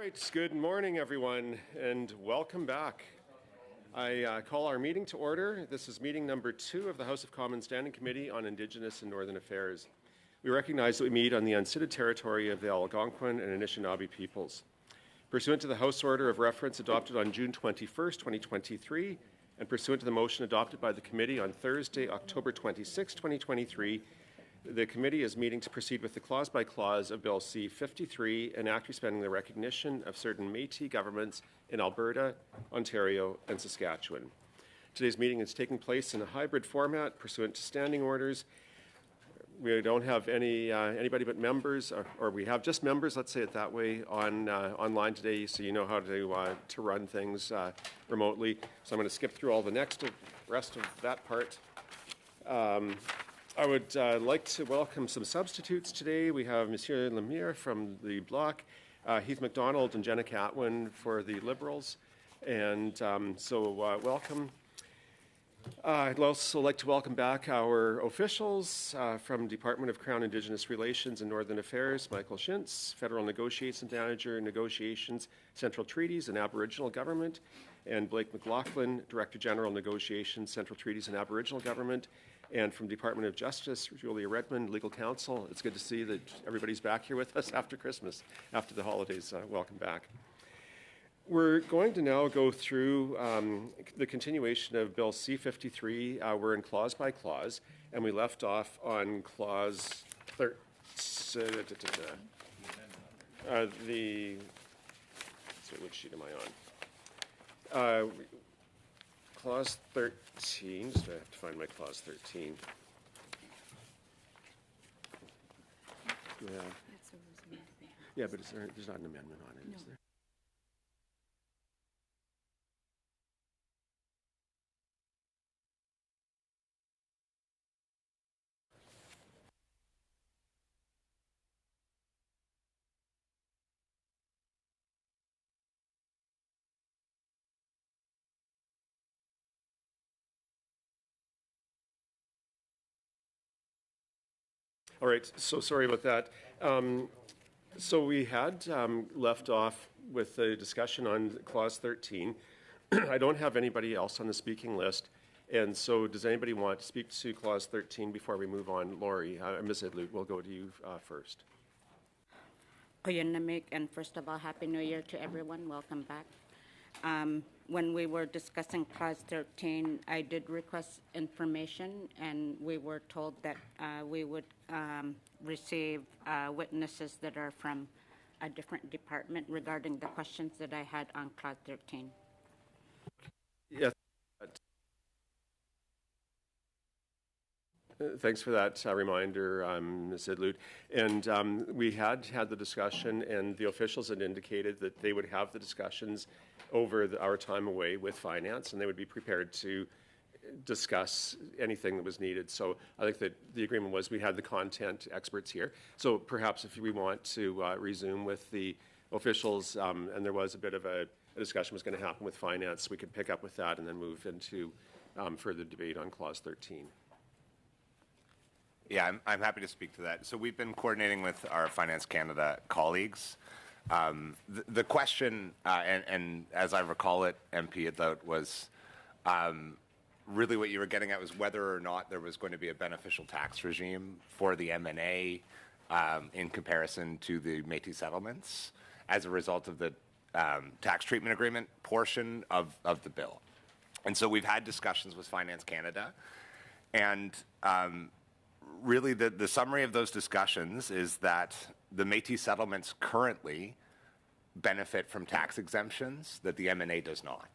right, good morning, everyone, and welcome back. I call our meeting to order. This is meeting number 2 of the House of Commons Standing Committee on Indigenous and Northern Affairs. We recognize that we meet on the unceded territory of the Algonquin and Anishinaabe peoples. Pursuant to the House Order of Reference adopted on June 21st, 2023, and pursuant to the motion adopted by the committee on Thursday, October 26, 2023, the committee is meeting to proceed with the clause-by-clause of Bill C-53, an act expanding the recognition of certain Métis governments in Alberta, Ontario, and Saskatchewan. Today's meeting is taking place in a hybrid format pursuant to standing orders. We don't have anybody but members, or we have just members, let's say it that way, online today, so you know how to run things remotely. So I'm going to skip through all the rest of that part. I would like to welcome some substitutes today. We have Monsieur Lemire from the Bloc, Heath MacDonald and Jenna Catwin for the Liberals, and welcome. I'd also like to welcome back our officials from Department of Crown Indigenous Relations and Northern Affairs, Michael Shintz, Federal Negotiations Manager, Negotiations, Central Treaties and Aboriginal Government, and Blake McLaughlin, Director General, Negotiations, Central Treaties and Aboriginal Government, and from Department of Justice, Julia Redmond, Legal Counsel. It's good to see that everybody's back here with us after Christmas, after the holidays. Welcome back. We're going to now go through the continuation of Bill C-53. We're in clause by clause, and we left off on clause 13. Which sheet am I on? Clause 13. Just I have to find my clause 13. Yeah, but there's not an amendment on it, no. Is there? All right, so sorry about that. So we had left off with a discussion on Clause 13. I don't have anybody else on the speaking list, and so does anybody want to speak to Clause 13 before we move on? Laurie, Ms. Idlut, we'll go to you first. Oyunamik, and first of all, Happy New Year to everyone. Welcome back. When we were discussing Clause 13, I did request information, and we were told that we would receive witnesses that are from a different department regarding the questions that I had on Clause 13. Yes. Thanks for that reminder, Ms. Idlut. And we had the discussion, and the officials had indicated that they would have the discussions over our time away with finance, and they would be prepared to discuss anything that was needed. So I think that the agreement was we had the content experts here. So perhaps if we want to resume with the officials, and there was a bit of a discussion was going to happen with finance, we could pick up with that and then move into further debate on Clause 13. Yeah, I'm happy to speak to that. So we've been coordinating with our Finance Canada colleagues. The question, and as I recall it, MP Idlut, was really what you were getting at was whether or not there was going to be a beneficial tax regime for the M&A in comparison to the Métis settlements as a result of the tax treatment agreement portion of the bill. And so we've had discussions with Finance Canada, and really the summary of those discussions is that the Métis settlements currently benefit from tax exemptions that the M&A does not.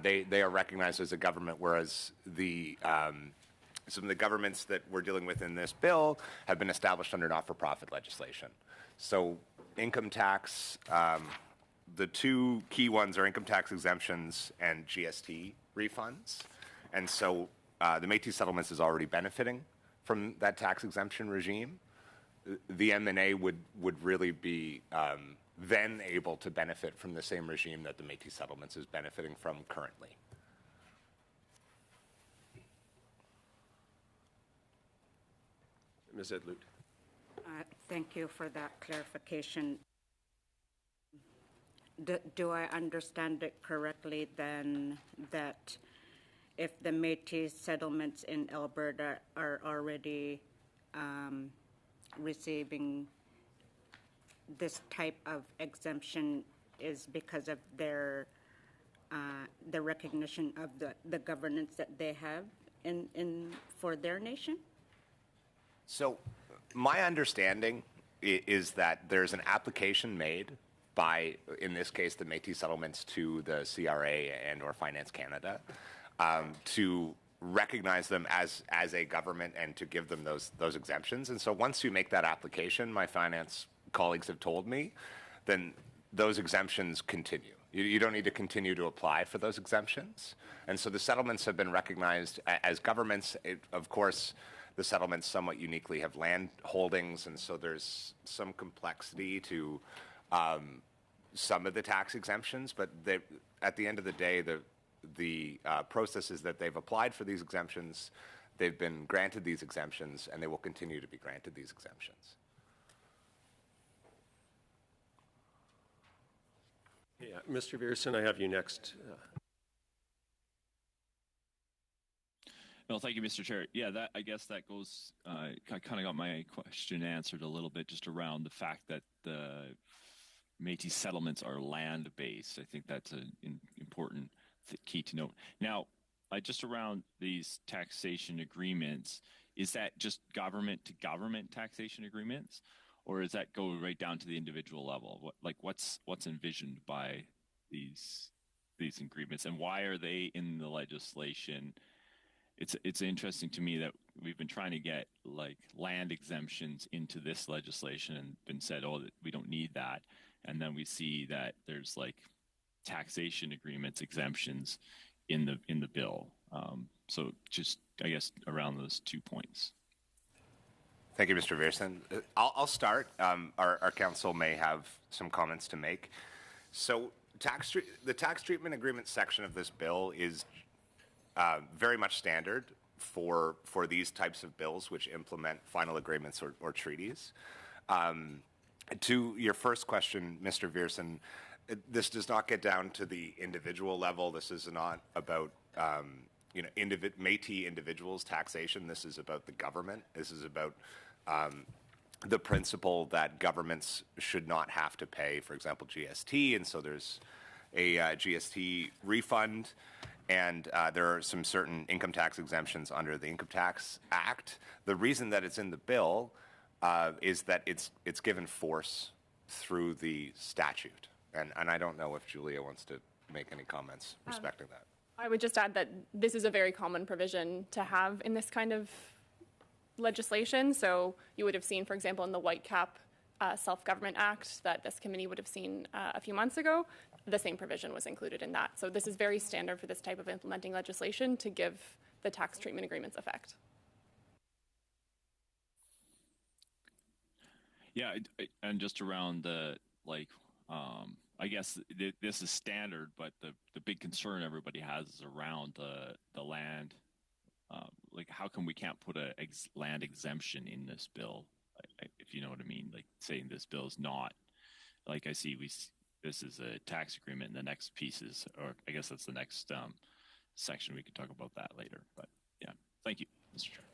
They are recognized as a government, whereas some of the governments that we're dealing with in this bill have been established under not-for-profit legislation. So income tax, the two key ones are income tax exemptions and GST refunds. And so the Métis settlements is already benefiting from that tax exemption regime. The M&A would really be then able to benefit from the same regime that the Métis settlements is benefiting from currently. Ms. Idlut. Thank you for that clarification. do I understand it correctly then that if the Métis settlements in Alberta are already receiving this type of exemption is because of their the recognition of the governance that they have in for their nation? So my understanding is that there's an application made by, in this case, the Métis settlements to the CRA and or Finance Canada to recognize them as a government and to give them those exemptions. And so once you make that application, my finance colleagues have told me, then those exemptions continue. You don't need to continue to apply for those exemptions. And so the settlements have been recognized as governments. Of course, the settlements somewhat uniquely have land holdings, and so there's some complexity to some of the tax exemptions, but at the end of the day, the process is that they've applied for these exemptions, they've been granted these exemptions, and they will continue to be granted these exemptions. Yeah, Mr. Viersen, I have you next. Well, thank you, Mr. Chair. Yeah, I guess that goes, I kind of got my question answered a little bit just around the fact that the Métis settlements are land-based. I think that's an important key to note. Now, just around these taxation agreements, is that just government-to-government taxation agreements, or does that go right down to the individual level? What's envisioned by these agreements, and why are they in the legislation? It's interesting to me that we've been trying to get land exemptions into this legislation and been said, oh, we don't need that, and then we see that there's taxation agreements exemptions in the bill. So just I guess around those 2 points. Thank you, Mr. Viersen. I'll start. Our council may have some comments to make. So the tax treatment agreement section of this bill is very much standard for these types of bills which implement final agreements or treaties. To your first question, Mr. Viersen, this does not get down to the individual level. This is not about Métis individuals' taxation. This is about the government. This is about the principle that governments should not have to pay, for example, GST, and so there's a GST refund, and there are some certain income tax exemptions under the Income Tax Act. The reason that it's in the bill is that it's given force through the statute, and I don't know if Julia wants to make any comments respecting that. I would just add that this is a very common provision to have in this kind of legislation. So you would have seen, for example, in the Whitecap Self-Government Act that this committee would have seen a few months ago, the same provision was included in that. So this is very standard for this type of implementing legislation to give the tax treatment agreements effect. Yeah, and just around the I guess this is standard, but the big concern everybody has is around the land. How come we can't put a land exemption in this bill, if you know what I mean? Saying this bill is not, I see this is a tax agreement, and the next piece is, or I guess that's the next section. We could talk about that later. But yeah, thank you, Mr. Chair.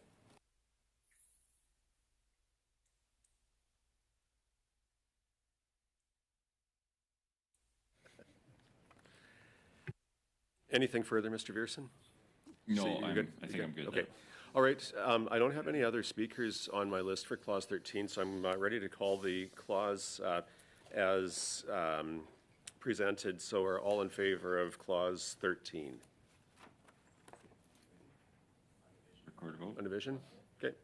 Anything further, Mr. Viersen? No, So I think I'm good. Okay. All right. I don't have any other speakers on my list for Clause 13, so I'm ready to call the clause as presented. So are all in favor of Clause 13? Record a vote. On division? Okay.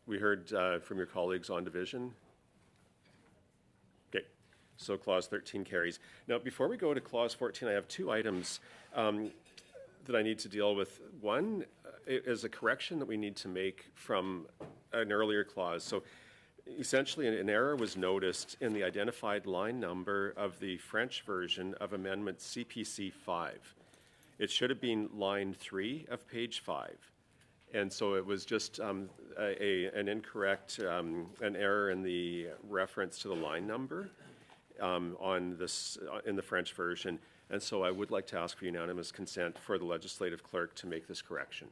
We heard from your colleagues on division. Okay. So Clause 13 carries. Now, before we go to Clause 14, I have two items that I need to deal with. One is a correction that we need to make from an earlier clause. So essentially, an error was noticed in the identified line number of the French version of Amendment CPC 5. It should have been line 3 of page 5. And so it was just an incorrect, an error in the reference to the line number. on this in the French version. And so I would like to ask for unanimous consent for the legislative clerk to make this correction.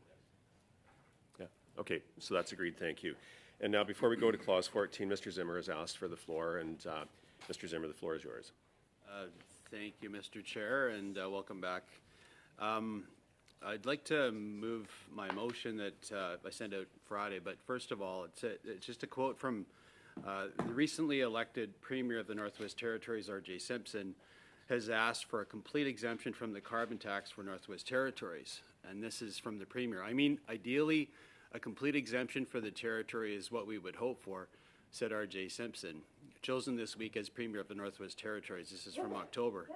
Yeah. Okay, so that's agreed. Thank you. And now before we go to clause 14, Mr. Zimmer has asked for the floor, and Mr. Zimmer, the floor is yours. Thank you, Mr. Chair, and welcome back. I'd like to move my motion that I sent out Friday, but first of all, it's just a quote from the recently elected Premier of the Northwest Territories, R.J. Simpson, has asked for a complete exemption from the carbon tax for Northwest Territories, and this is from the Premier. I mean, ideally, a complete exemption for the territory is what we would hope for, said R.J. Simpson, chosen this week as Premier of the Northwest Territories. This is from October,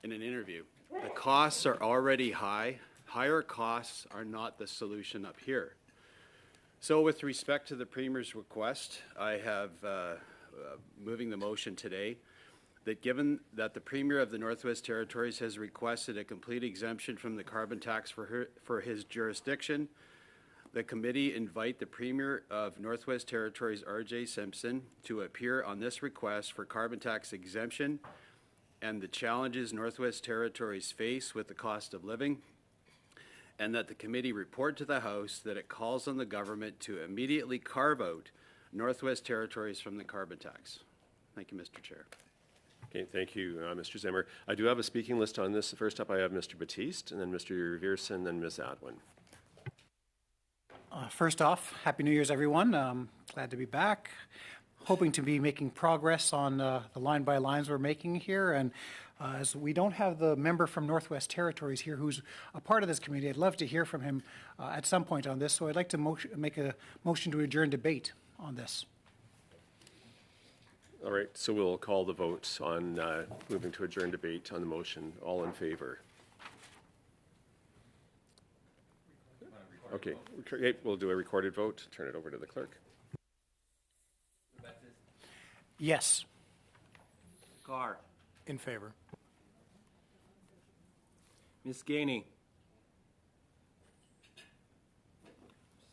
in an interview. The costs are already high. Higher costs are not the solution up here. So with respect to the Premier's request, I have moving the motion today that given that the Premier of the Northwest Territories has requested a complete exemption from the carbon tax for his jurisdiction, the committee invite the Premier of Northwest Territories, R.J. Simpson, to appear on this request for carbon tax exemption and the challenges Northwest Territories face with the cost of living, and that the committee report to the House that it calls on the government to immediately carve out Northwest Territories from the carbon tax. Thank you, Mr. Chair. Okay, thank you, Mr. Zimmer. I do have a speaking list on this. First up, I have Mr. Batiste, and then Mr. Viersen, then Ms. Adwin. First off, Happy New Year's, everyone. Glad to be back. Hoping to be making progress on the line-by-lines we're making here. And as we don't have the member from Northwest Territories here who's a part of this committee, I'd love to hear from him at some point on this. So I'd like to make a motion to adjourn debate on this. All right, so we'll call the vote on moving to adjourn debate on the motion. All in favor? Okay, we'll do a recorded vote. Turn it over to the clerk. Yes. Carr. In favor. Miss Gainey.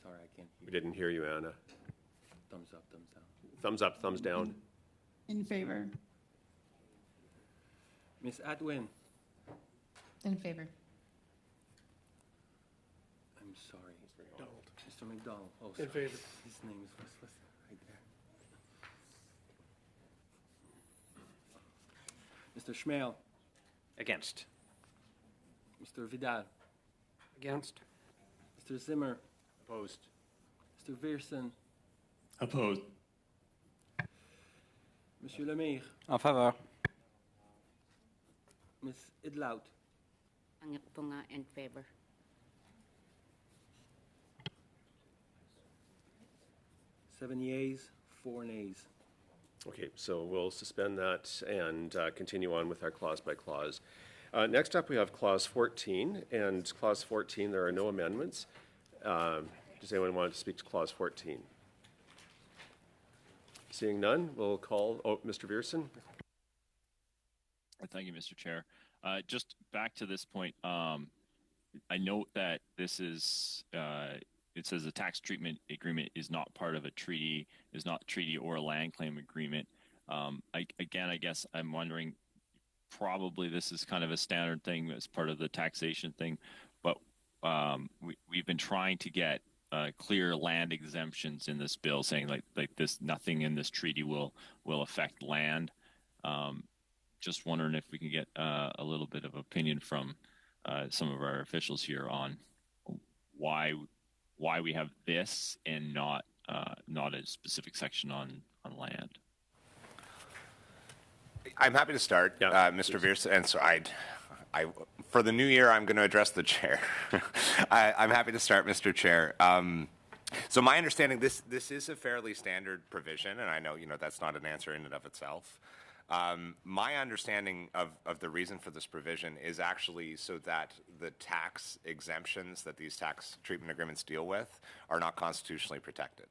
Sorry, I can't We hear. didn't hear you, Anna. Thumbs up, thumbs down. Thumbs up, thumbs down. In favor. Miss Adwin. In favor. I'm sorry. Mr. McDonald. Oh, In sorry. favor. His name is what's right there. Mr. Schmale. Against. Mr. Vidal. Against. Mr. Zimmer. Opposed. Mr. Viersen. Opposed. Monsieur Lemire. En faveur. Miss Idlout. Ang po nga in favor. Seven yeas, 4 nays. Okay, so we'll suspend that and continue on with our clause by clause. Next up, we have clause 14, and clause 14, there are no amendments. Does anyone want to speak to clause 14? Seeing none, we'll call, Mr. Viersen. Thank you, Mr. Chair. Just back to this point, I note that this is, it says the tax treatment agreement is not part of a treaty, is not treaty or a land claim agreement. I guess I'm wondering, probably this is kind of a standard thing as part of the taxation thing, but we've been trying to get clear land exemptions in this bill, saying like this, nothing in this treaty will affect land. Just wondering if we can get a little bit of opinion from some of our officials here on why we have this and not a specific section on land. I'm happy to start, Yeah, Mr. Viersen, and so for the new year, I'm going to address the chair. I'm happy to start, Mr. Chair. So my understanding, this is a fairly standard provision, and I know that's not an answer in and of itself. My understanding of the reason for this provision is actually so that the tax exemptions that these tax treatment agreements deal with are not constitutionally protected.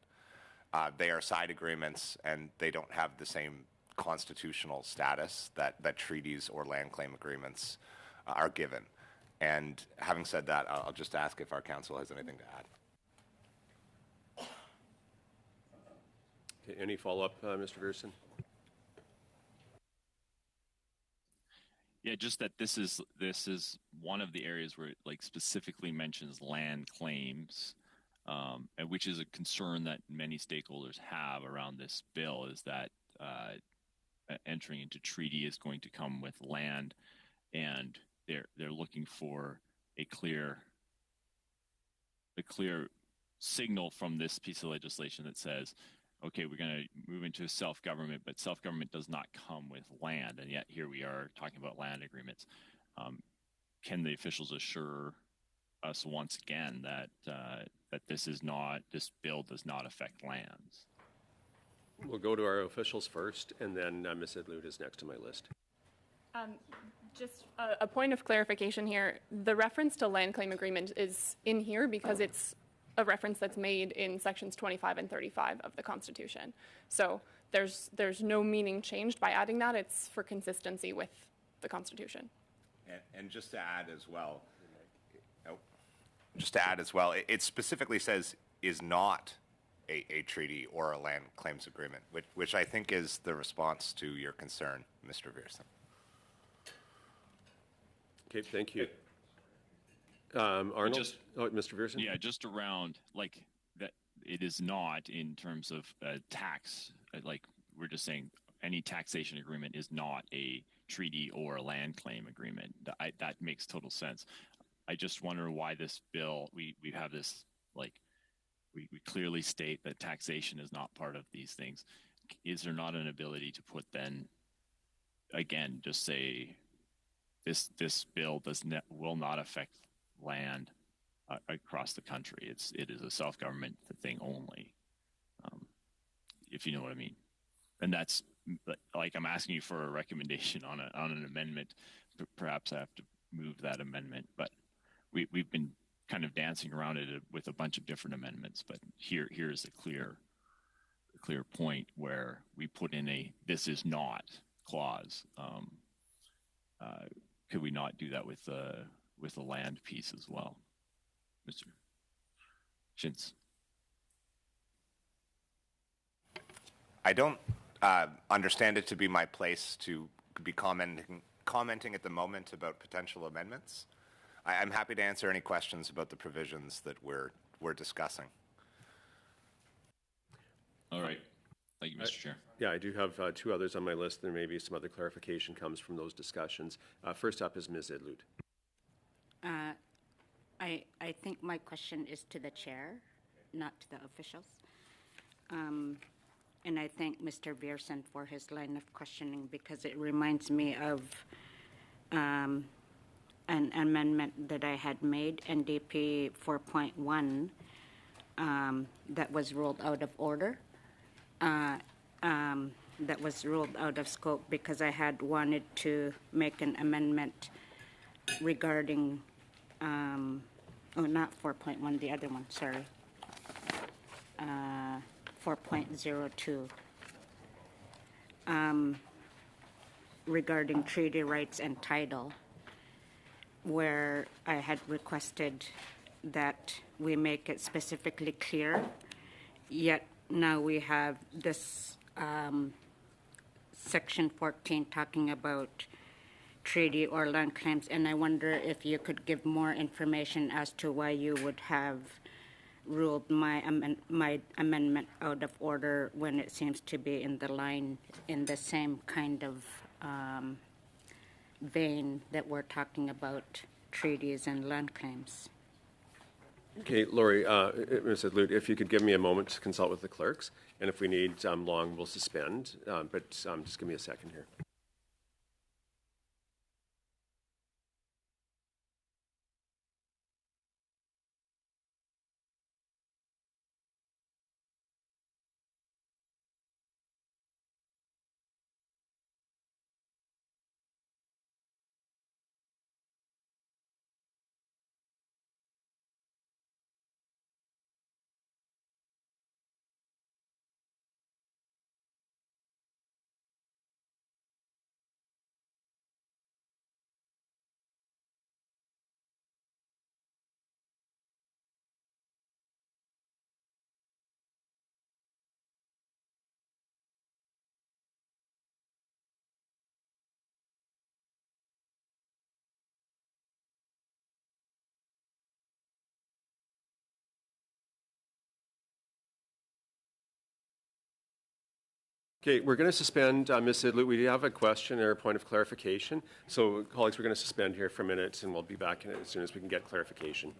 They are side agreements, and they don't have the same constitutional status that treaties or land claim agreements are given. And having said that, I'll just ask if our council has anything to add. Okay, any follow-up, Mr. Viersen? Yeah, just that this is one of the areas where it like specifically mentions land claims, and which is a concern that many stakeholders have around this bill is that entering into treaty is going to come with land, and they're looking for a clear signal from this piece of legislation that says, okay, we're going to move into self-government, but self-government does not come with land, and yet here we are talking about land agreements. Can the officials assure us once again that that this bill does not affect lands? We'll go to our officials first, and then Ms. Idlut is next on my list. Just a point of clarification here. The reference to land claim agreement is in here because it's a reference that's made in sections 25 and 35 of the Constitution. So there's no meaning changed by adding that. It's for consistency with the Constitution. And just to add as well, it specifically says is not a treaty or a land claims agreement, which I think is the response to your concern, Mr. Viersen. Okay, thank you. Arnold? Mr. Viersen? Yeah, just around like that it is not in terms of tax, like we're just saying any taxation agreement is not a treaty or a land claim agreement. That makes total sense. I just wonder why this bill, we have this, like, we clearly state that taxation is not part of these things. Is there not an ability to put then, again, just say this bill will not affect land across the country. It is a self-government thing only, if you know what I mean. And that's like I'm asking you for a recommendation on an amendment. Perhaps I have to move that amendment, but we've been kind of dancing around it with a bunch of different amendments. But here's a clear point where we put in a "this is not" clause. Could we not do that with the land piece as well, Mr. Shintz? I don't understand it to be my place to be commenting at the moment about potential amendments. I'm happy to answer any questions about the provisions that we're discussing. All right. Thank you, Mr. Chair. Yeah, I do have two others on my list. There may be some other clarification comes from those discussions. First up is Ms. Idlut. I think my question is to the chair, not to the officials. And I thank Mr. Viersen for his line of questioning because it reminds me of an amendment that I had made, NDP 4.1, that was ruled out of order. That was ruled out of scope because I had wanted to make an amendment regarding, not 4.1, the other one, sorry, 4.02, regarding treaty rights and title, where I had requested that we make it specifically clear, yet now we have this section 14 talking about treaty or land claims, and I wonder if you could give more information as to why you would have ruled my amendment out of order when it seems to be in the same kind of vein that we're talking about treaties and land claims. Okay, Lori, Ms. Idlut, if you could give me a moment to consult with the clerks, and if we need long, we'll suspend, but just give me a second here. Okay, we're going to suspend, Ms. Idlut. We have a question or a point of clarification. So, colleagues, we're going to suspend here for a minute, and we'll be back in it as soon as we can get clarification.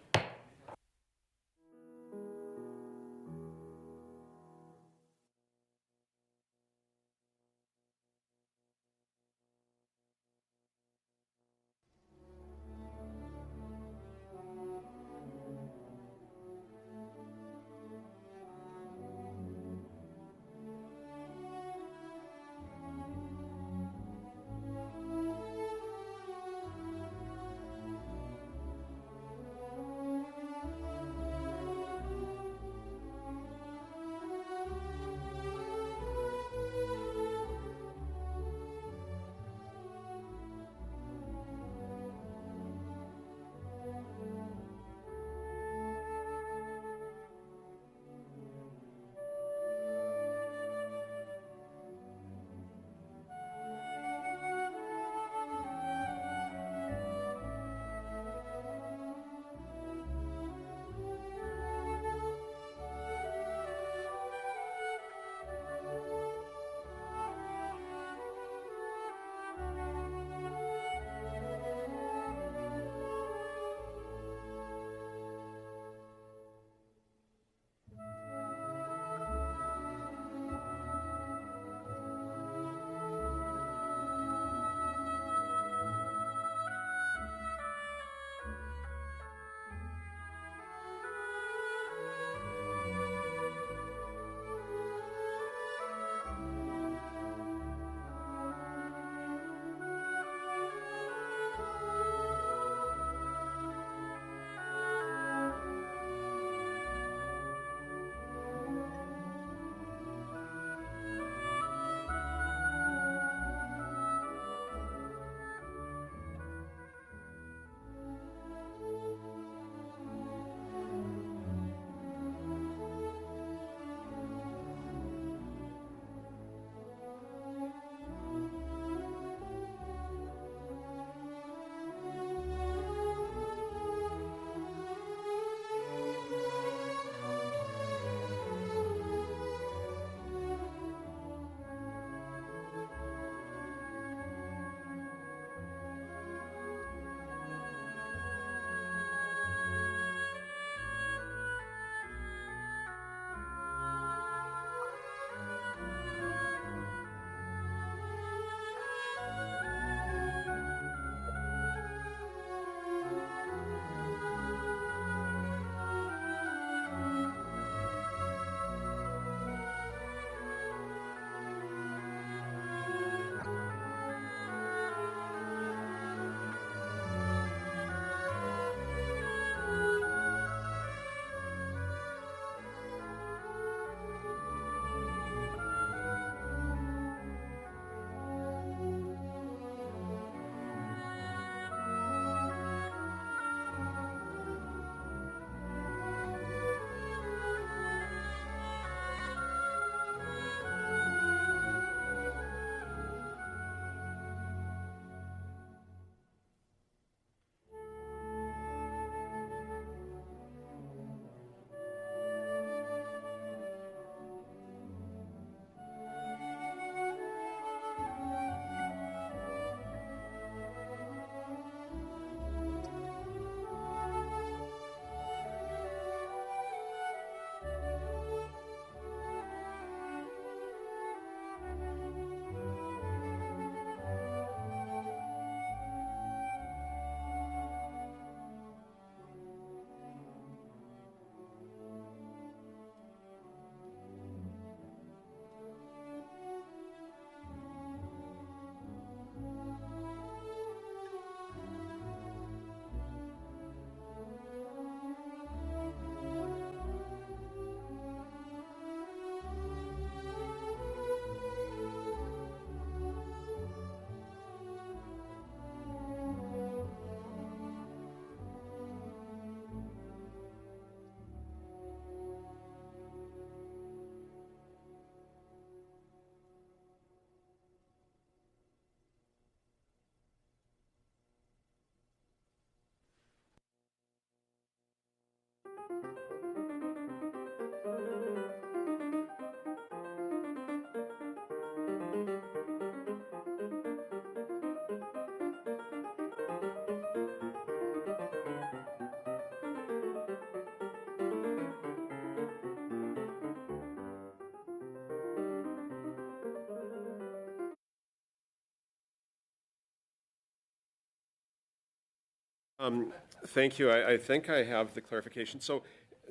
Thank you. I think I have the clarification. So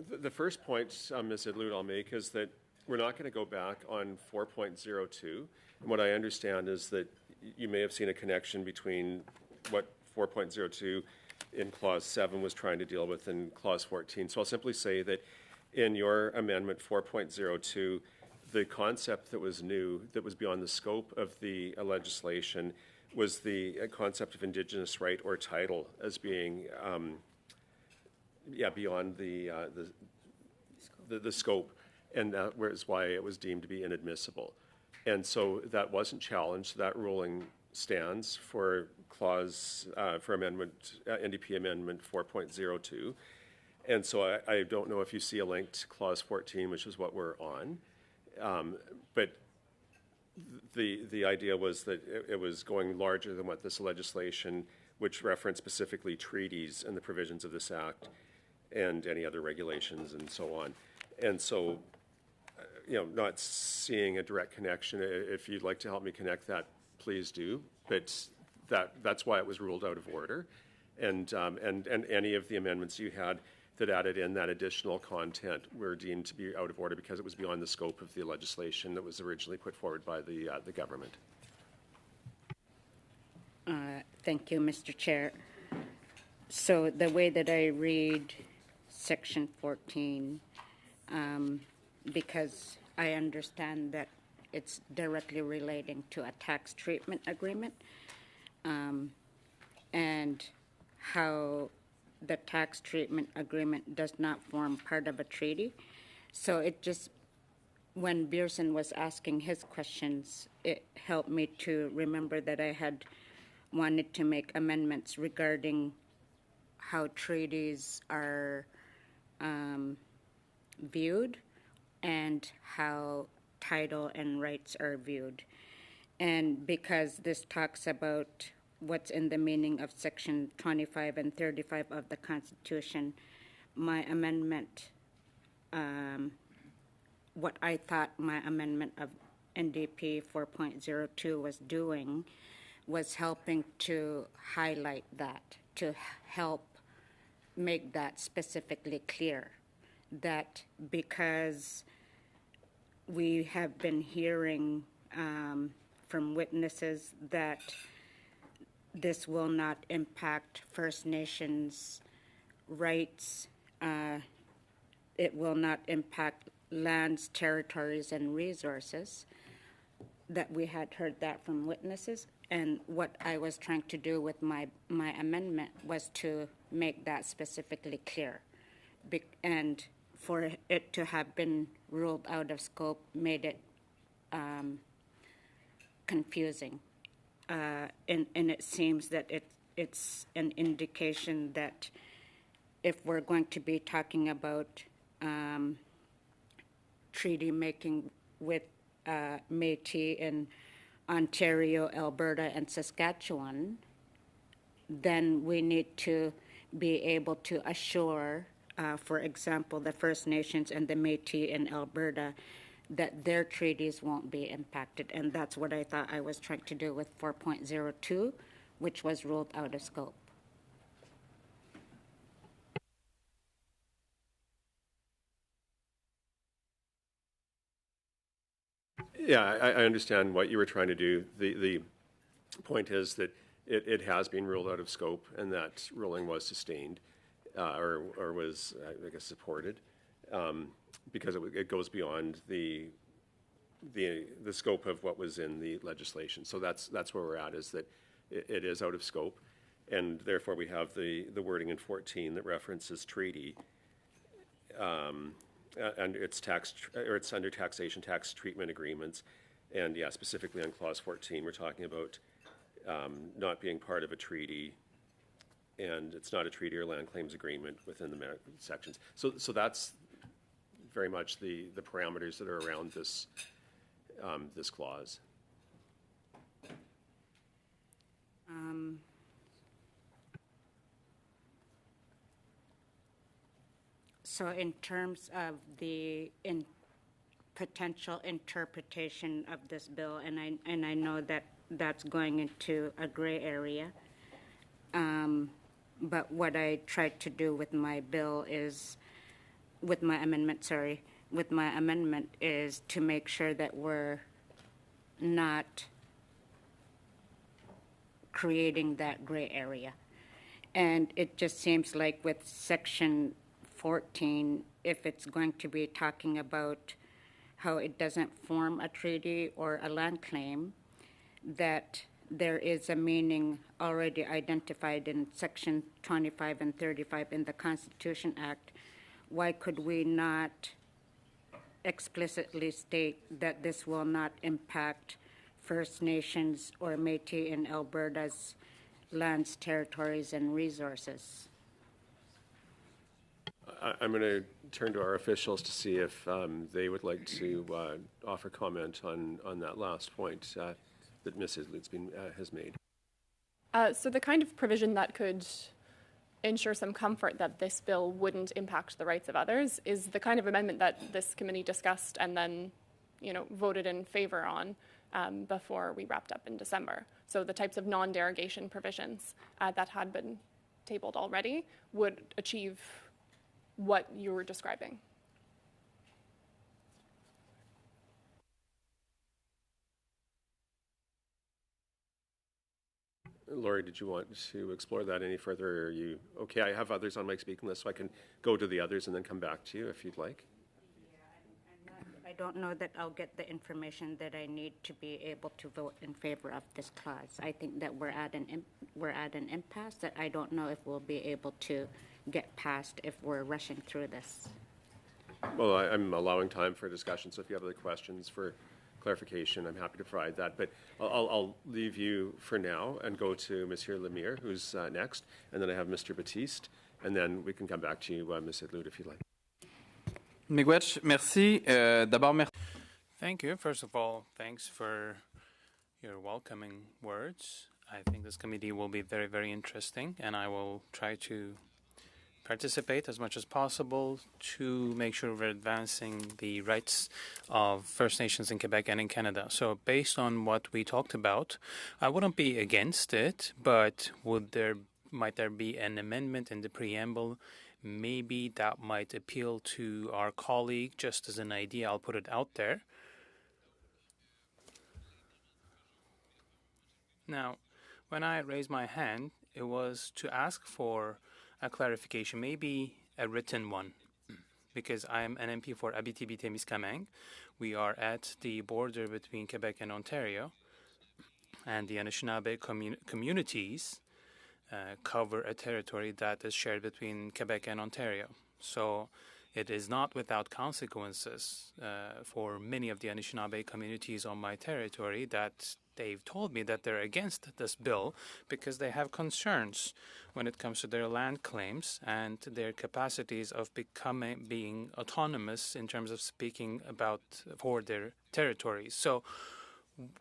the first point, Ms. Idlut, I'll make is that we're not going to go back on 4.02. And what I understand is that you may have seen a connection between what 4.02 in Clause 7 was trying to deal with in Clause 14. So I'll simply say that in your amendment 4.02, the concept that was new, that was beyond the scope of the legislation, was the concept of Indigenous right or title as being, beyond the scope, and that was why it was deemed to be inadmissible. And so that wasn't challenged. That ruling stands for amendment, NDP Amendment 4.02. And so I don't know if you see a link to Clause 14, which is what we're on. But the idea was that it was going larger than what this legislation, which referenced specifically treaties and the provisions of this act and any other regulations and so on. And so, not seeing a direct connection, if you'd like to help me connect that, please do. But that's why it was ruled out of order. And any of the amendments you had that added in that additional content were deemed to be out of order because it was beyond the scope of the legislation that was originally put forward by the government. Thank you, Mr. Chair. So the way that I read Section 14, because I understand that it's directly relating to a tax treatment agreement, and how the tax treatment agreement does not form part of a treaty. So it just, when Beerson was asking his questions, it helped me to remember that I had wanted to make amendments regarding how treaties are viewed and how title and rights are viewed. And because this talks about what's in the meaning of Section 25 and 35 of the Constitution, my amendment, what I thought my amendment of NDP 4.02 was doing was helping to highlight that, to help make that specifically clear, that because we have been hearing from witnesses that this will not impact First Nations rights, it will not impact lands, territories, and resources, that we had heard that from witnesses. And what I was trying to do with my amendment was to make that specifically clear. And for it to have been ruled out of scope made it confusing. And it seems that it's an indication that if we're going to be talking about treaty making with Métis in Ontario, Alberta, and Saskatchewan, then we need to be able to assure, for example, the First Nations and the Métis in Alberta, that their treaties won't be impacted. And that's what I thought I was trying to do with 4.02, which was ruled out of scope. Yeah, I understand what you were trying to do. The point is that it has been ruled out of scope, and that ruling was sustained, or was, I guess, supported, because it goes beyond the scope of what was in the legislation. So that's where we're at, is that it is out of scope, and therefore we have the wording in 14 that references treaty. And it's under taxation tax treatment agreements, and yeah, specifically on Clause 14, we're talking about not being part of a treaty, and it's not a treaty or land claims agreement within the sections. So that's very much the parameters that are around this this clause. So in terms of the potential interpretation of this bill, and I know that that's going into a gray area, But what I tried to do with my bill is, with my amendment, is to make sure that we're not creating that gray area. And it just seems like with section 14, if it's going to be talking about how it doesn't form a treaty or a land claim, that there is a meaning already identified in section 25 and 35 in the Constitution Act. Why could we not explicitly state that this will not impact First Nations or Métis in Alberta's lands, territories, and resources? I'm going to turn to our officials to see if they would like to offer comment on that last point that Ms. Islutz has made. So the kind of provision that could ensure some comfort that this bill wouldn't impact the rights of others is the kind of amendment that this committee discussed and then, voted in favor on before we wrapped up in December. So the types of non-derogation provisions that had been tabled already would achieve what you were describing. Laurie, did you want to explore that any further? Or are you okay? I have others on my speaking list, so I can go to the others and then come back to you if you'd like. I don't know that I'll get the information that I need to be able to vote in favor of this clause. I think that we're at an impasse that I don't know if we'll be able to get past if we're rushing through this. Well, I'm allowing time for discussion, so if you have other questions for clarification, I'm happy to provide that. But I'll leave you for now and go to Monsieur Lemire, who's next, and then I have Mr. Batiste, and then we can come back to you, Ms. Edloud, if you'd like. Miigwech, merci. D'abord, merci. Thank you. First of all, thanks for your welcoming words. I think this committee will be very, very interesting, and I will try to participate as much as possible to make sure we're advancing the rights of First Nations in Quebec and in Canada. So based on what we talked about, I wouldn't be against it, but might there be an amendment in the preamble? Maybe that might appeal to our colleague. Just as an idea, I'll put it out there. Now, when I raised my hand, it was to ask for a clarification, maybe a written one, because I am an MP for Abitibi-Témiscamingue. We are at the border between Quebec and Ontario, and the Anishinaabe communities cover a territory that is shared between Quebec and Ontario. So it is not without consequences for many of the Anishinaabe communities on my territory that they've told me that they're against this bill because they have concerns when it comes to their land claims and their capacities of being autonomous in terms of speaking about for their territories. So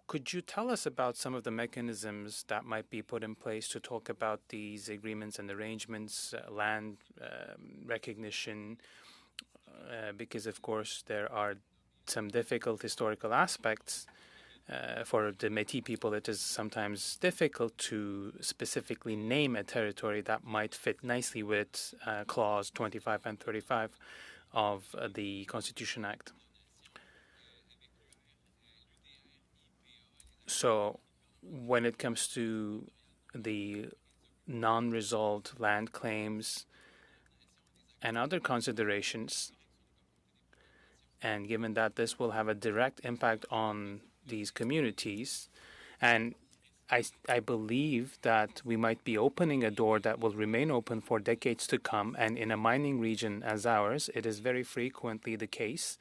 could you tell us about some of the mechanisms that might be put in place to talk about these agreements and arrangements, land recognition, because of course there are some difficult historical aspects. For the Métis people, it is sometimes difficult to specifically name a territory that might fit nicely with Clause 25 and 35 of the Constitution Act. So when it comes to the non-resolved land claims and other considerations, and given that this will have a direct impact on these communities, and I believe that we might be opening a door that will remain open for decades to come, and in a mining region as ours, it is very frequently the case,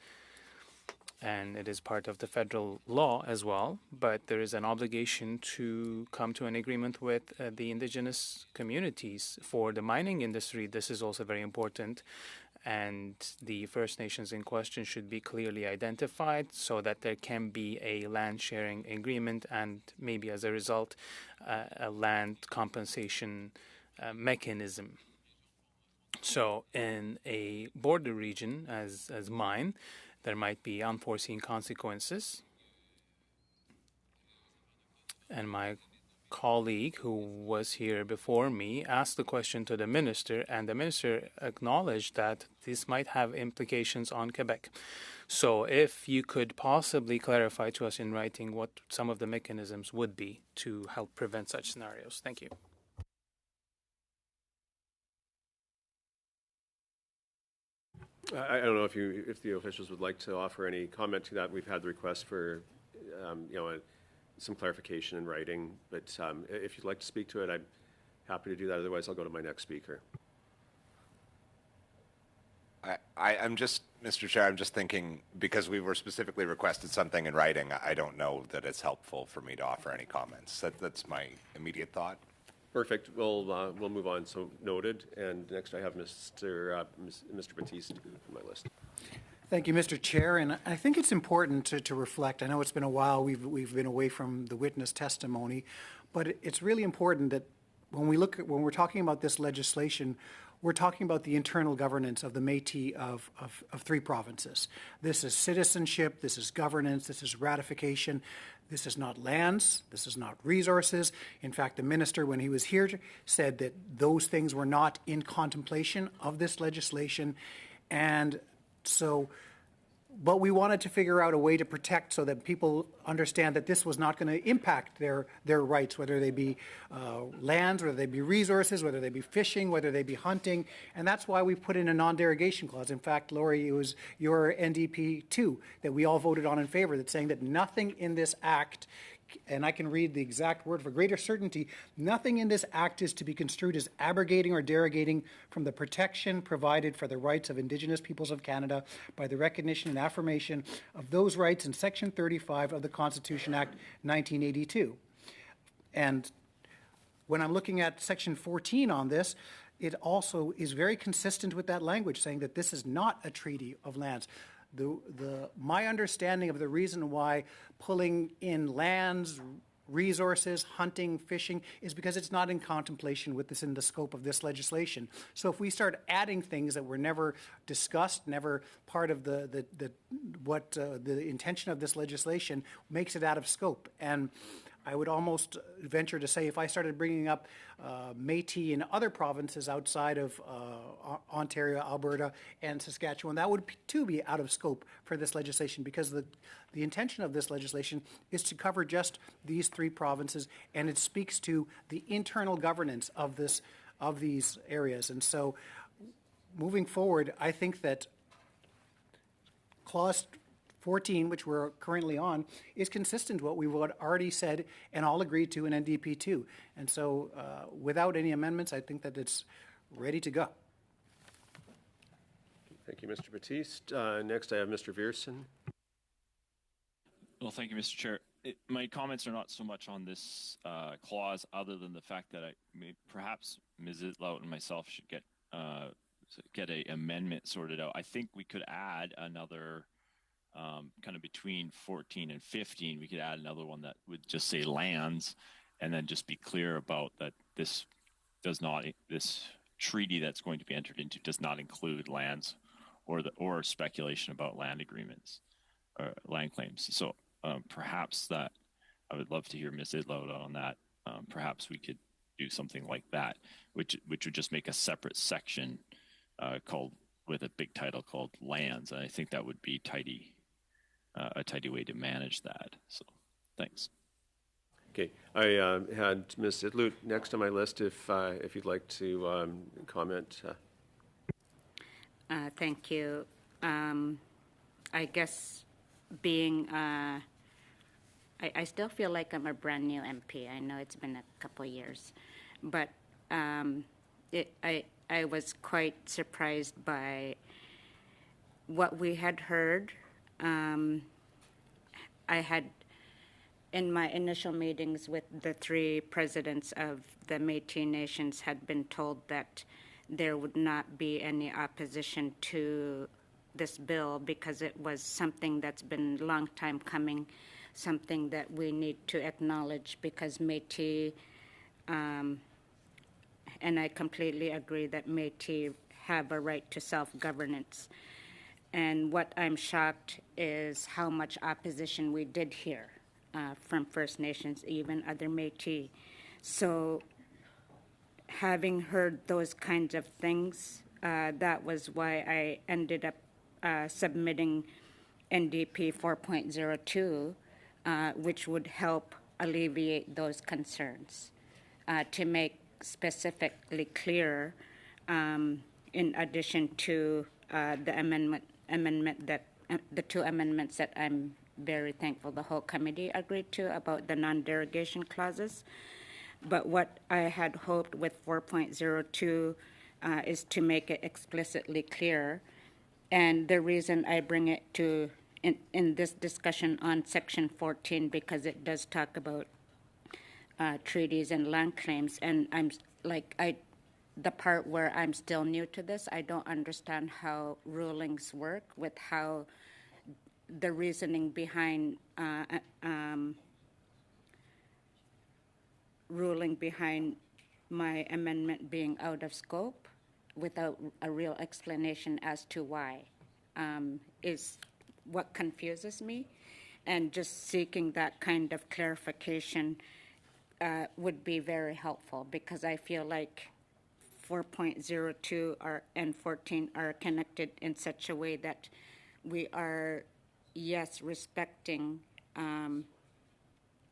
and it is part of the federal law as well, but there is an obligation to come to an agreement with the Indigenous communities. For the mining industry, this is also very important, and the First Nations in question should be clearly identified so that there can be a land sharing agreement and maybe as a result a land compensation mechanism. So in a border region as mine, there might be unforeseen consequences. And my colleague who was here before me asked the question to the minister, and the minister acknowledged that this might have implications on Quebec. So if you could possibly clarify to us in writing what some of the mechanisms would be to help prevent such scenarios. Thank you. I don't know if the officials would like to offer any comment to that. We've had the request for, some clarification in writing, but if you'd like to speak to it, I'm happy to do that. Otherwise, I'll go to my next speaker. I'm just, Mr. Chair, I'm just thinking, because we were specifically requested something in writing, I don't know that it's helpful for me to offer any comments. That's my immediate thought. Perfect. We'll move on. So noted. And next I have Mr. Batiste on my list. Thank you, Mr. Chair. And I think it's important to reflect. I know it's been a while. We've been away from the witness testimony, but it's really important that when we're talking about this legislation, we're talking about the internal governance of the Métis of three provinces. This is citizenship, this is governance, this is ratification. This is not lands, this is not resources. In fact, the minister, when he was here, said that those things were not in contemplation of this legislation. And so, but we wanted to figure out a way to protect so that people understand that this was not going to impact their rights, whether they be lands, whether they be resources, whether they be fishing, whether they be hunting. And that's why we put in a non-derogation clause. In fact, Laurie, it was your NDP 2 that we all voted on in favor, that's saying that nothing in this act, and I can read the exact word for greater certainty, nothing in this act is to be construed as abrogating or derogating from the protection provided for the rights of Indigenous peoples of Canada by the recognition and affirmation of those rights in Section 35 of the Constitution Act 1982. And when I'm looking at Section 14 on this, it also is very consistent with that language, saying that this is not a treaty of lands. My understanding of the reason why pulling in lands, resources, hunting, fishing, is because it's not in contemplation with this in the scope of this legislation. So if we start adding things that were never discussed, never part of the intention of this legislation, makes it out of scope. And I would almost venture to say if I started bringing up Métis in other provinces outside of Ontario, Alberta, and Saskatchewan, that would too be out of scope for this legislation, because the intention of this legislation is to cover just these three provinces, and it speaks to the internal governance of these areas. And so moving forward, I think that Clause 14, which we're currently on, is consistent with what we've already said and all agreed to in NDP 2. And so without any amendments, I think that it's ready to go. Thank you, Mr. Batiste. Next, I have Mr. Viersen. Well, thank you, Mr. Chair. My comments are not so much on this clause, other than the fact that perhaps Ms. Itlout and myself should get a amendment sorted out. I think we could add another kind of between 14 and 15. We could add another one that would just say lands, and then just be clear about that this treaty that's going to be entered into does not include lands or speculation about land agreements or land claims. So perhaps that I would love to hear Ms. Idlow on that. Perhaps we could do something like that, which would just make a separate section called with a big title called lands. And I think that would be a tidy way to manage that. So thanks. Okay, I had Ms. Idlout next on my list. If you'd like to comment. Thank you. I guess being, I still feel like I'm a brand new MP. I know it's been a couple of years, but I was quite surprised by what we had heard. I had, in my initial meetings with the three presidents of the Métis Nations, had been told that there would not be any opposition to this bill because it was something that's been a long time coming, something that we need to acknowledge because Métis, and I completely agree that Métis have a right to self-governance. And what I'm shocked is how much opposition we did hear from First Nations, even other Métis. So having heard those kinds of things, that was why I ended up submitting NDP 4.02, which would help alleviate those concerns, to make specifically clear, in addition to the amendment that the two amendments that I'm very thankful the whole committee agreed to about the non-derogation clauses. But what I had hoped with 4.02 is to make it explicitly clear. And the reason I bring it to in this discussion on Section 14, because it does talk about treaties and land claims, and I'm like, the part where I'm still new to this, I don't understand how rulings work with how the reasoning behind ruling behind my amendment being out of scope without a real explanation as to why is what confuses me. And just seeking that kind of clarification would be very helpful, because I feel like 4.02 and 14 are connected in such a way that we are, yes, respecting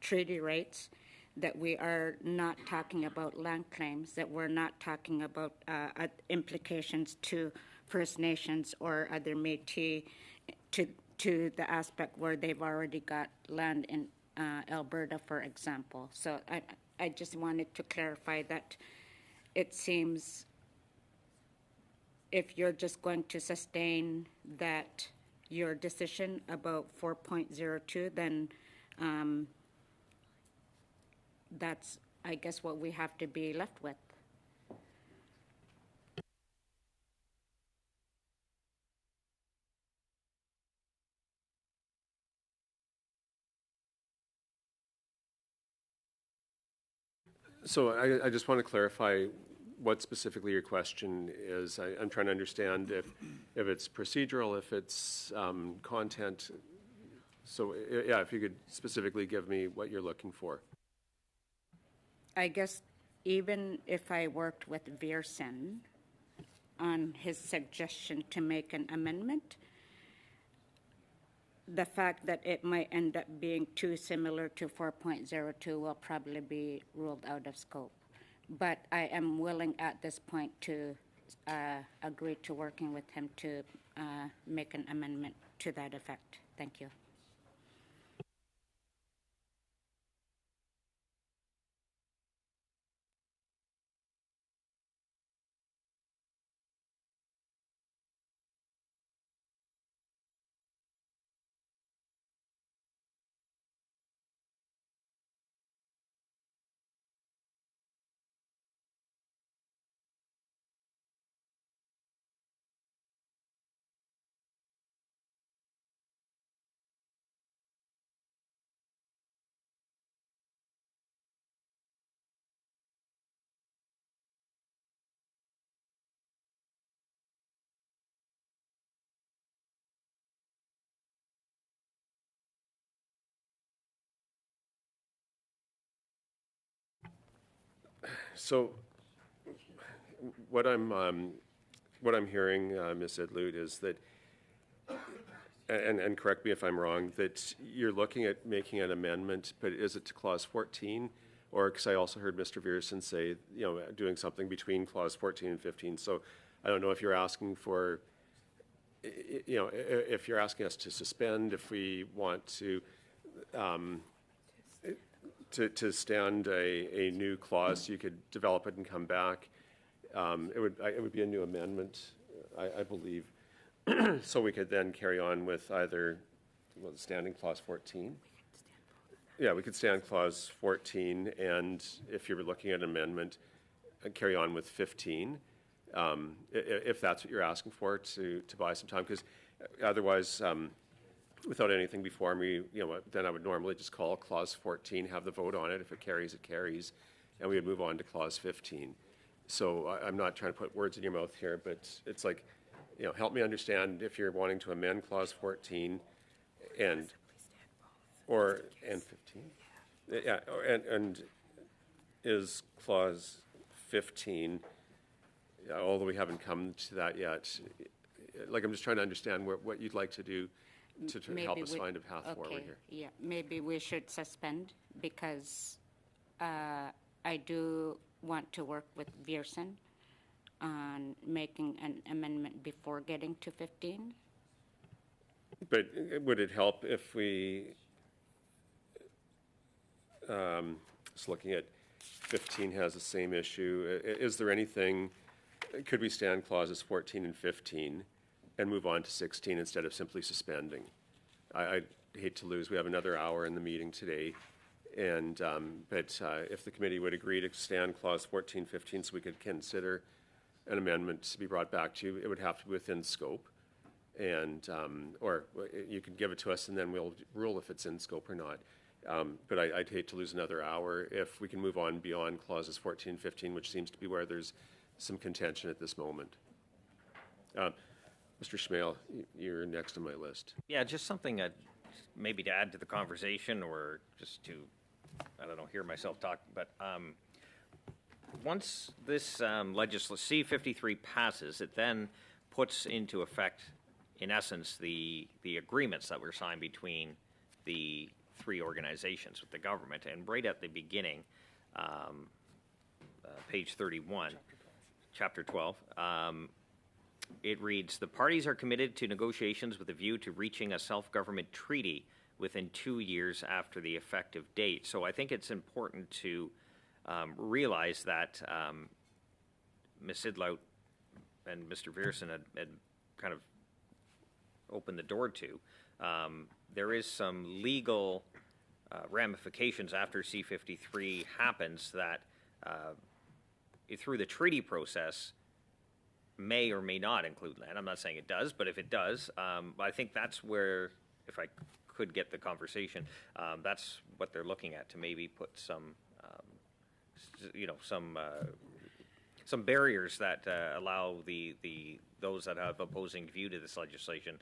treaty rights, that we are not talking about land claims, that we're not talking about implications to First Nations or other Métis, to the aspect where they've already got land in Alberta, for example. So I just wanted to clarify that it seems if you're just going to sustain that your decision about 4.02, then that's, I guess, what we have to be left with. So I just want to clarify what specifically your question is. I'm trying to understand if it's procedural, if it's content. So yeah, if you could specifically give me what you're looking for. I guess even if I worked with Veersen on his suggestion to make an amendment, the fact that it might end up being too similar to 4.02 will probably be ruled out of scope. But I am willing at this point to agree to working with him to make an amendment to that effect. Thank you. So what I'm hearing, Ms. Idlut, is that, and correct me if I'm wrong, that you're looking at making an amendment, but is it to clause 14? Or, because I also heard Mr. Veersen say, doing something between clause 14 and 15. So I don't know if you're asking for, if you're asking us to suspend, if we want to stand a new clause, you could develop it and come back. It would be a new amendment, I believe. So we could then carry on with either standing clause 14. Yeah, we could stand clause 14, and if you were looking at an amendment, carry on with 15, if that's what you're asking for, to buy some time, because otherwise, without anything before me, then I would normally just call clause 14, have the vote on it. If it carries, it carries, and we would move on to clause 15. So I'm not trying to put words in your mouth here, but it's like, help me understand if you're wanting to amend clause 14 and 15. Yeah, and is clause 15, although we haven't come to that yet. Like, I'm just trying to understand what you'd like to do to help us find a path forward here. Yeah, maybe we should suspend because I do want to work with Veerson on making an amendment before getting to 15. But would it help if we, just looking at 15 has the same issue. Is there anything, could we stand clauses 14 and 15 and move on to 16 instead of simply suspending? I hate to lose, we have another hour in the meeting today. And, but if the committee would agree to stand clause 14, 15 so we could consider an amendment to be brought back to you, it would have to be within scope. And, or you could give it to us and then we'll rule if it's in scope or not. But I'd hate to lose another hour if we can move on beyond clauses 14, 15, which seems to be where there's some contention at this moment. Mr. Schmale, you're next on my list. Yeah, just something maybe to add to the conversation or just to, I don't know, hear myself talk. But once this C-53 passes, it then puts into effect, in essence, the agreements that were signed between the three organizations with the government. And right at the beginning, page 31, chapter 12, it reads, the parties are committed to negotiations with a view to reaching a self-government treaty within 2 years after the effective date. So I think it's important to realize that Ms. Sidlout and Mr. Veerson had kind of opened the door to. There is some legal ramifications after C-53 happens that through the treaty process may or may not include land. I'm not saying it does, but if it does, I think that's where, if I could get the conversation, that's what they're looking at, to maybe put some, some barriers that allow those that have opposing view to this legislation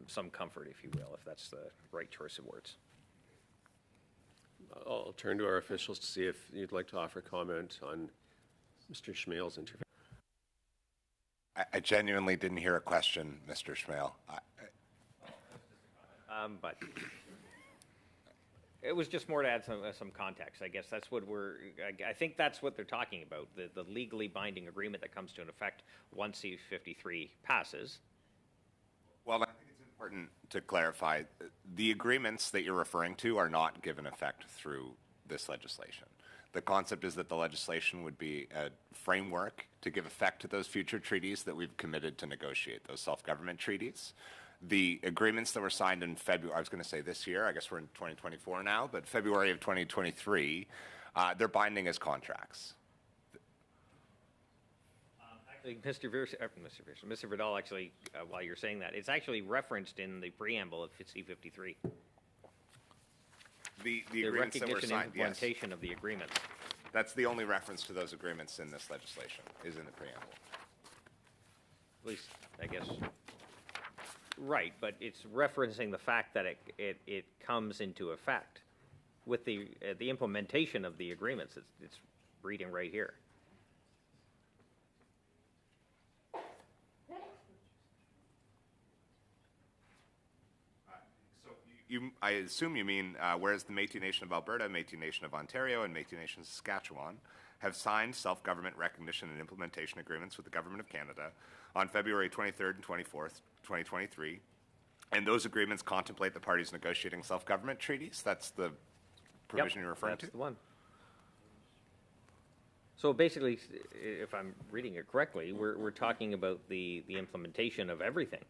some comfort, if you will, if that's the right choice of words. I'll turn to our officials to see if you'd like to offer comment on Mr. Schmale's intervention. I genuinely didn't hear a question, Mr. Schmale. But it was just more to add some context. I guess that's what I think that's what they're talking about, the legally binding agreement that comes to an effect once C-53 passes. Well, I think it's important to clarify, the agreements that you're referring to are not given effect through this legislation. The concept is that the legislation would be a framework to give effect to those future treaties that we've committed to negotiate, those self-government treaties. The agreements that were signed in February, I was going to say this year, I guess we're in 2024 now, but February of 2023, they're binding as contracts. Actually, Mr. Vidal, actually, while you're saying that, it's actually referenced in the preamble of C-53. The agreements that were recognition signed, and implementation of the agreements. That's the only reference to those agreements in this legislation, is in the preamble. At least, I guess. Right, but it's referencing the fact that it comes into effect with the implementation of the agreements. It's reading right here. I assume you mean, whereas the Métis Nation of Alberta, Métis Nation of Ontario, and Métis Nation of Saskatchewan have signed self-government recognition and implementation agreements with the Government of Canada on February 23rd and 24th, 2023, and those agreements contemplate the parties negotiating self-government treaties. That's the provision you're referring to? That's the one. So basically, if I'm reading it correctly, we're talking about the implementation of everything.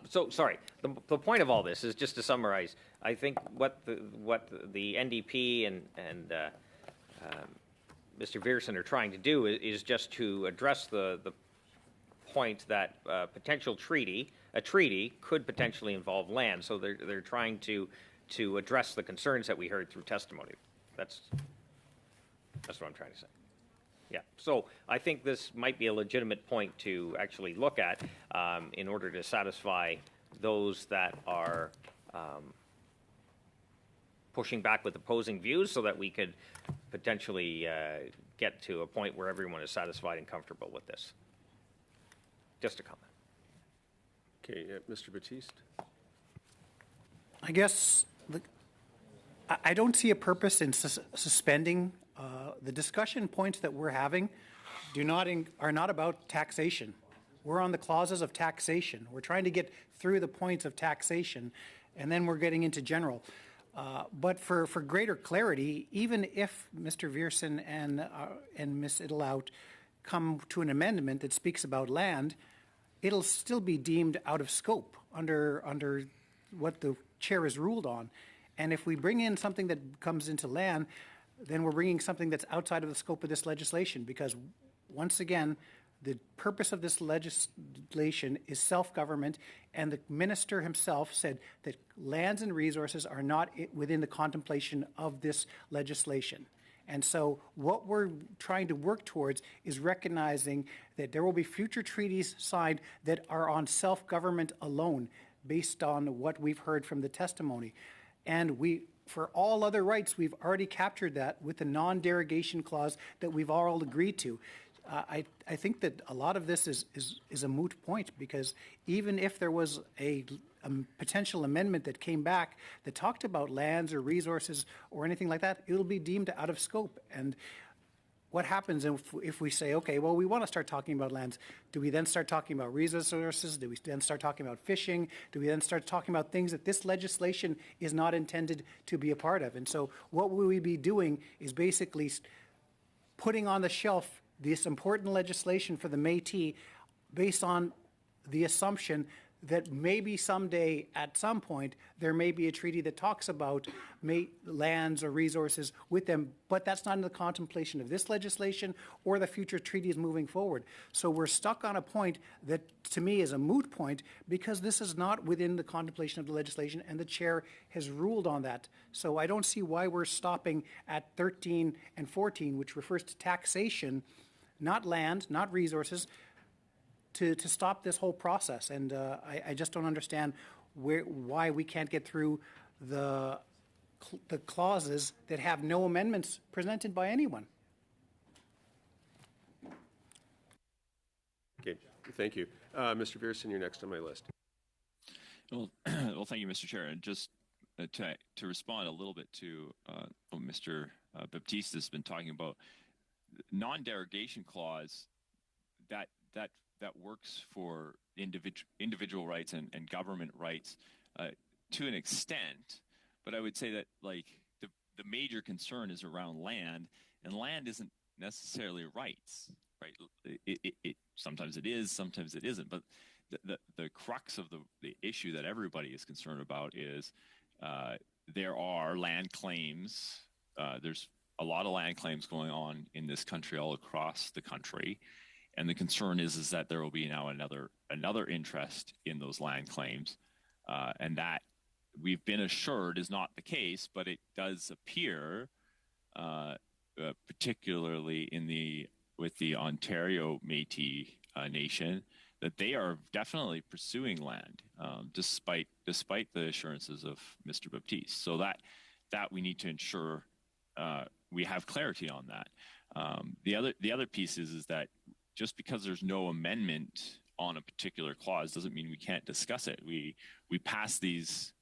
So sorry. The point of all this is just to summarize. I think what the NDP and Mr. Veerson are trying to do is just to address the point that a treaty could potentially involve land. So they're trying to address the concerns that we heard through testimony. That's what I'm trying to say. Yeah, so I think this might be a legitimate point to actually look at in order to satisfy those that are pushing back with opposing views, so that we could potentially get to a point where everyone is satisfied and comfortable with this. Just a comment. Okay, Mr. Baptiste. I guess I don't see a purpose in suspending the discussion points that we're having. Are not about taxation. We're on the clauses of taxation. We're trying to get through the points of taxation, and then we're getting into general. But for greater clarity, even if Mr. Viersen and Ms. Idleout come to an amendment that speaks about land, it'll still be deemed out of scope under what the chair has ruled on. And if we bring in something that comes into land, then we're bringing something that's outside of the scope of this legislation, because once again, the purpose of this legislation is self-government, and the minister himself said that lands and resources are not within the contemplation of this legislation. And so what we're trying to work towards is recognizing that there will be future treaties signed that are on self-government alone, based on what we've heard from the testimony. And for all other rights, we've already captured that with the non-derogation clause that we've all agreed to. I think that a lot of this is a moot point, because even if there was a potential amendment that came back that talked about lands or resources or anything like that, it'll be deemed out of scope. And what happens if we say, okay, well, we want to start talking about lands? Do we then start talking about resources? Do we then start talking about fishing? Do we then start talking about things that this legislation is not intended to be a part of? And so what will we be doing is basically putting on the shelf this important legislation for the Métis based on the assumption that maybe someday, at some point, there may be a treaty that talks about lands or resources with them, but that's not in the contemplation of this legislation or the future treaties moving forward. So we're stuck on a point that, to me, is a moot point, because this is not within the contemplation of the legislation, and the chair has ruled on that. So I don't see why we're stopping at 13 and 14, which refers to taxation, not land, not resources, to stop this whole process. And I just don't understand why we can't get through the clauses that have no amendments presented by anyone. Okay, thank you. Mr. Viersen, you're next on my list. Well, thank you, Mr. Chair. And just to respond a little bit to what Mr. Baptiste has been talking about, non-derogation clause, that works for individual rights and government rights to an extent, but I would say that, like, the major concern is around land, and land isn't necessarily rights, right? It sometimes it is, sometimes it isn't, but the crux of the issue that everybody is concerned about is there are land claims. There's a lot of land claims going on in this country, all across the country. And the concern is that there will be now another interest in those land claims, and that we've been assured is not the case, but it does appear, particularly with the Ontario Métis Nation, that they are definitely pursuing land, despite the assurances of Mr. Baptiste. So that we need to ensure we have clarity on that. The other piece is that just because there's no amendment on a particular clause doesn't mean we can't discuss it. We pass these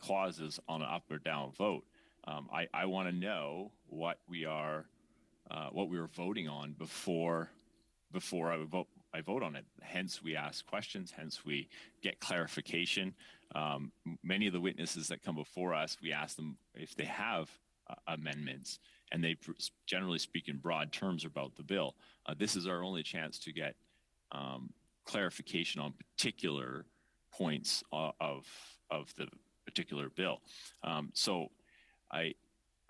clauses on an up or down vote. I want to know what we are voting on before I vote on it. Hence, we ask questions. Hence, we get clarification. Many of the witnesses that come before us, we ask them if they have amendments, and they generally speak in broad terms about the bill. This is our only chance to get clarification on particular points of the particular bill. So I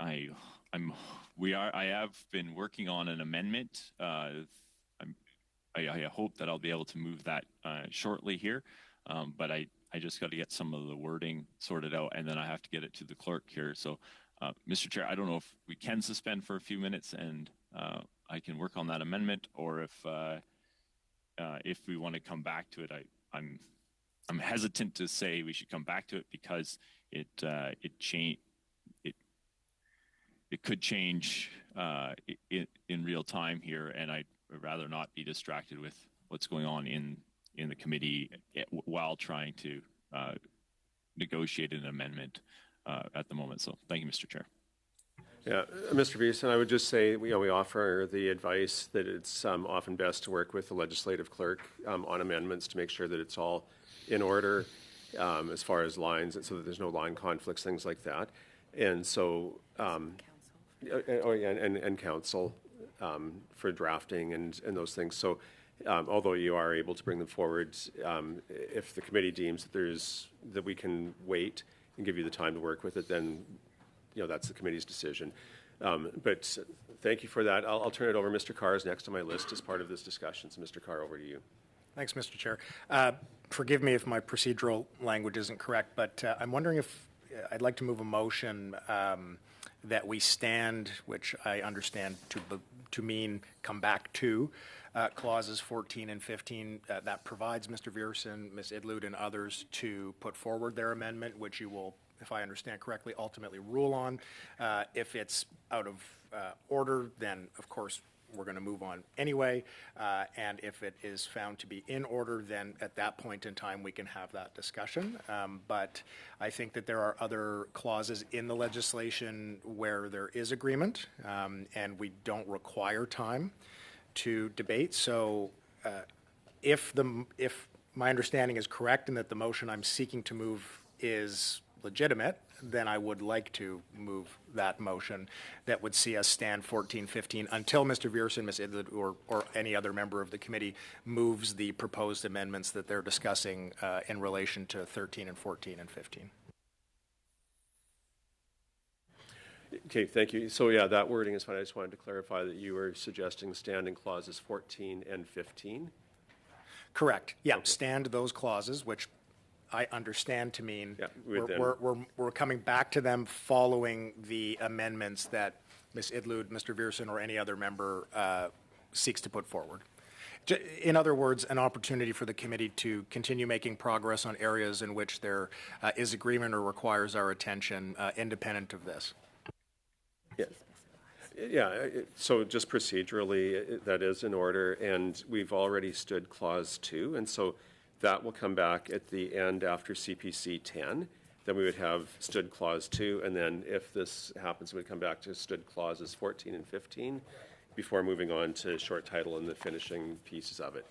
have been working on an amendment. I hope that I'll be able to move that shortly here, but I just got to get some of the wording sorted out, and then I have to get it to the clerk here. So, Mr. Chair, I don't know if we can suspend for a few minutes and I can work on that amendment, or if we want to come back to it. I'm hesitant to say we should come back to it because it it could change in real time here, and I'd rather not be distracted with what's going on in the committee while trying to negotiate an amendment at the moment. So thank you, Mr. Chair. Yeah, Mr. Beeson, I would just say, we offer the advice that it's often best to work with the legislative clerk on amendments to make sure that it's all in order as far as lines, so that there's no line conflicts, things like that. And so, and counsel for drafting and those things. So, although you are able to bring them forward, if the committee deems that we can wait and give you the time to work with it, then that's the committee's decision. But thank you for that. I'll turn it over. Mr. Carr is next on my list as part of this discussion. So, Mr. Carr, over to you. Thanks, Mr. Chair. Forgive me if my procedural language isn't correct, but I'm wondering if I'd like to move a motion that we stand, which I understand to mean come back to, clauses 14 and 15 that provides Mr. Viersen, Ms. Idlood, and others to put forward their amendment, which you will, if I understand correctly, ultimately rule on. If it's out of order, then of course we're going to move on anyway. And if it is found to be in order, then at that point in time we can have that discussion. But I think that there are other clauses in the legislation where there is agreement, and we don't require time to debate. So if my understanding is correct and that the motion I'm seeking to move is legitimate, then I would like to move that motion that would see us stand 14, 15 until Mr. Viersen, Ms. Idlood, or any other member of the committee moves the proposed amendments that they're discussing in relation to 13 and 14 and 15. Okay, thank you. So yeah, that wording is fine. I just wanted to clarify that you were suggesting standing clauses 14 and 15? Correct. Yeah, okay. Stand those clauses, which I understand to mean we're coming back to them following the amendments that Ms. Idlood, Mr. Viersen, or any other member seeks to put forward. In other words, an opportunity for the committee to continue making progress on areas in which there is agreement or requires our attention independent of this. So just procedurally, that is in order, and we've already stood clause 2, and so that will come back at the end after CPC 10. Then we would have stood clause 2, and then if this happens, we'd come back to stood clauses 14 and 15 before moving on to short title and the finishing pieces of it.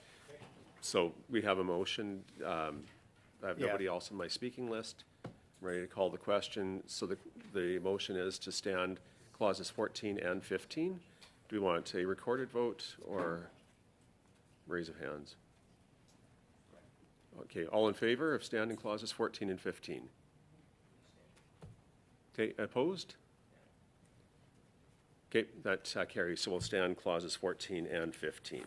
So we have a motion. I have nobody else on my speaking list. I'm ready to call the question. So the motion is to stand clauses 14 and 15. Do we want a recorded vote or raise of hands? Okay, all in favor of standing clauses 14 and 15? Okay, opposed? Okay, that carries. So we'll stand clauses 14 and 15.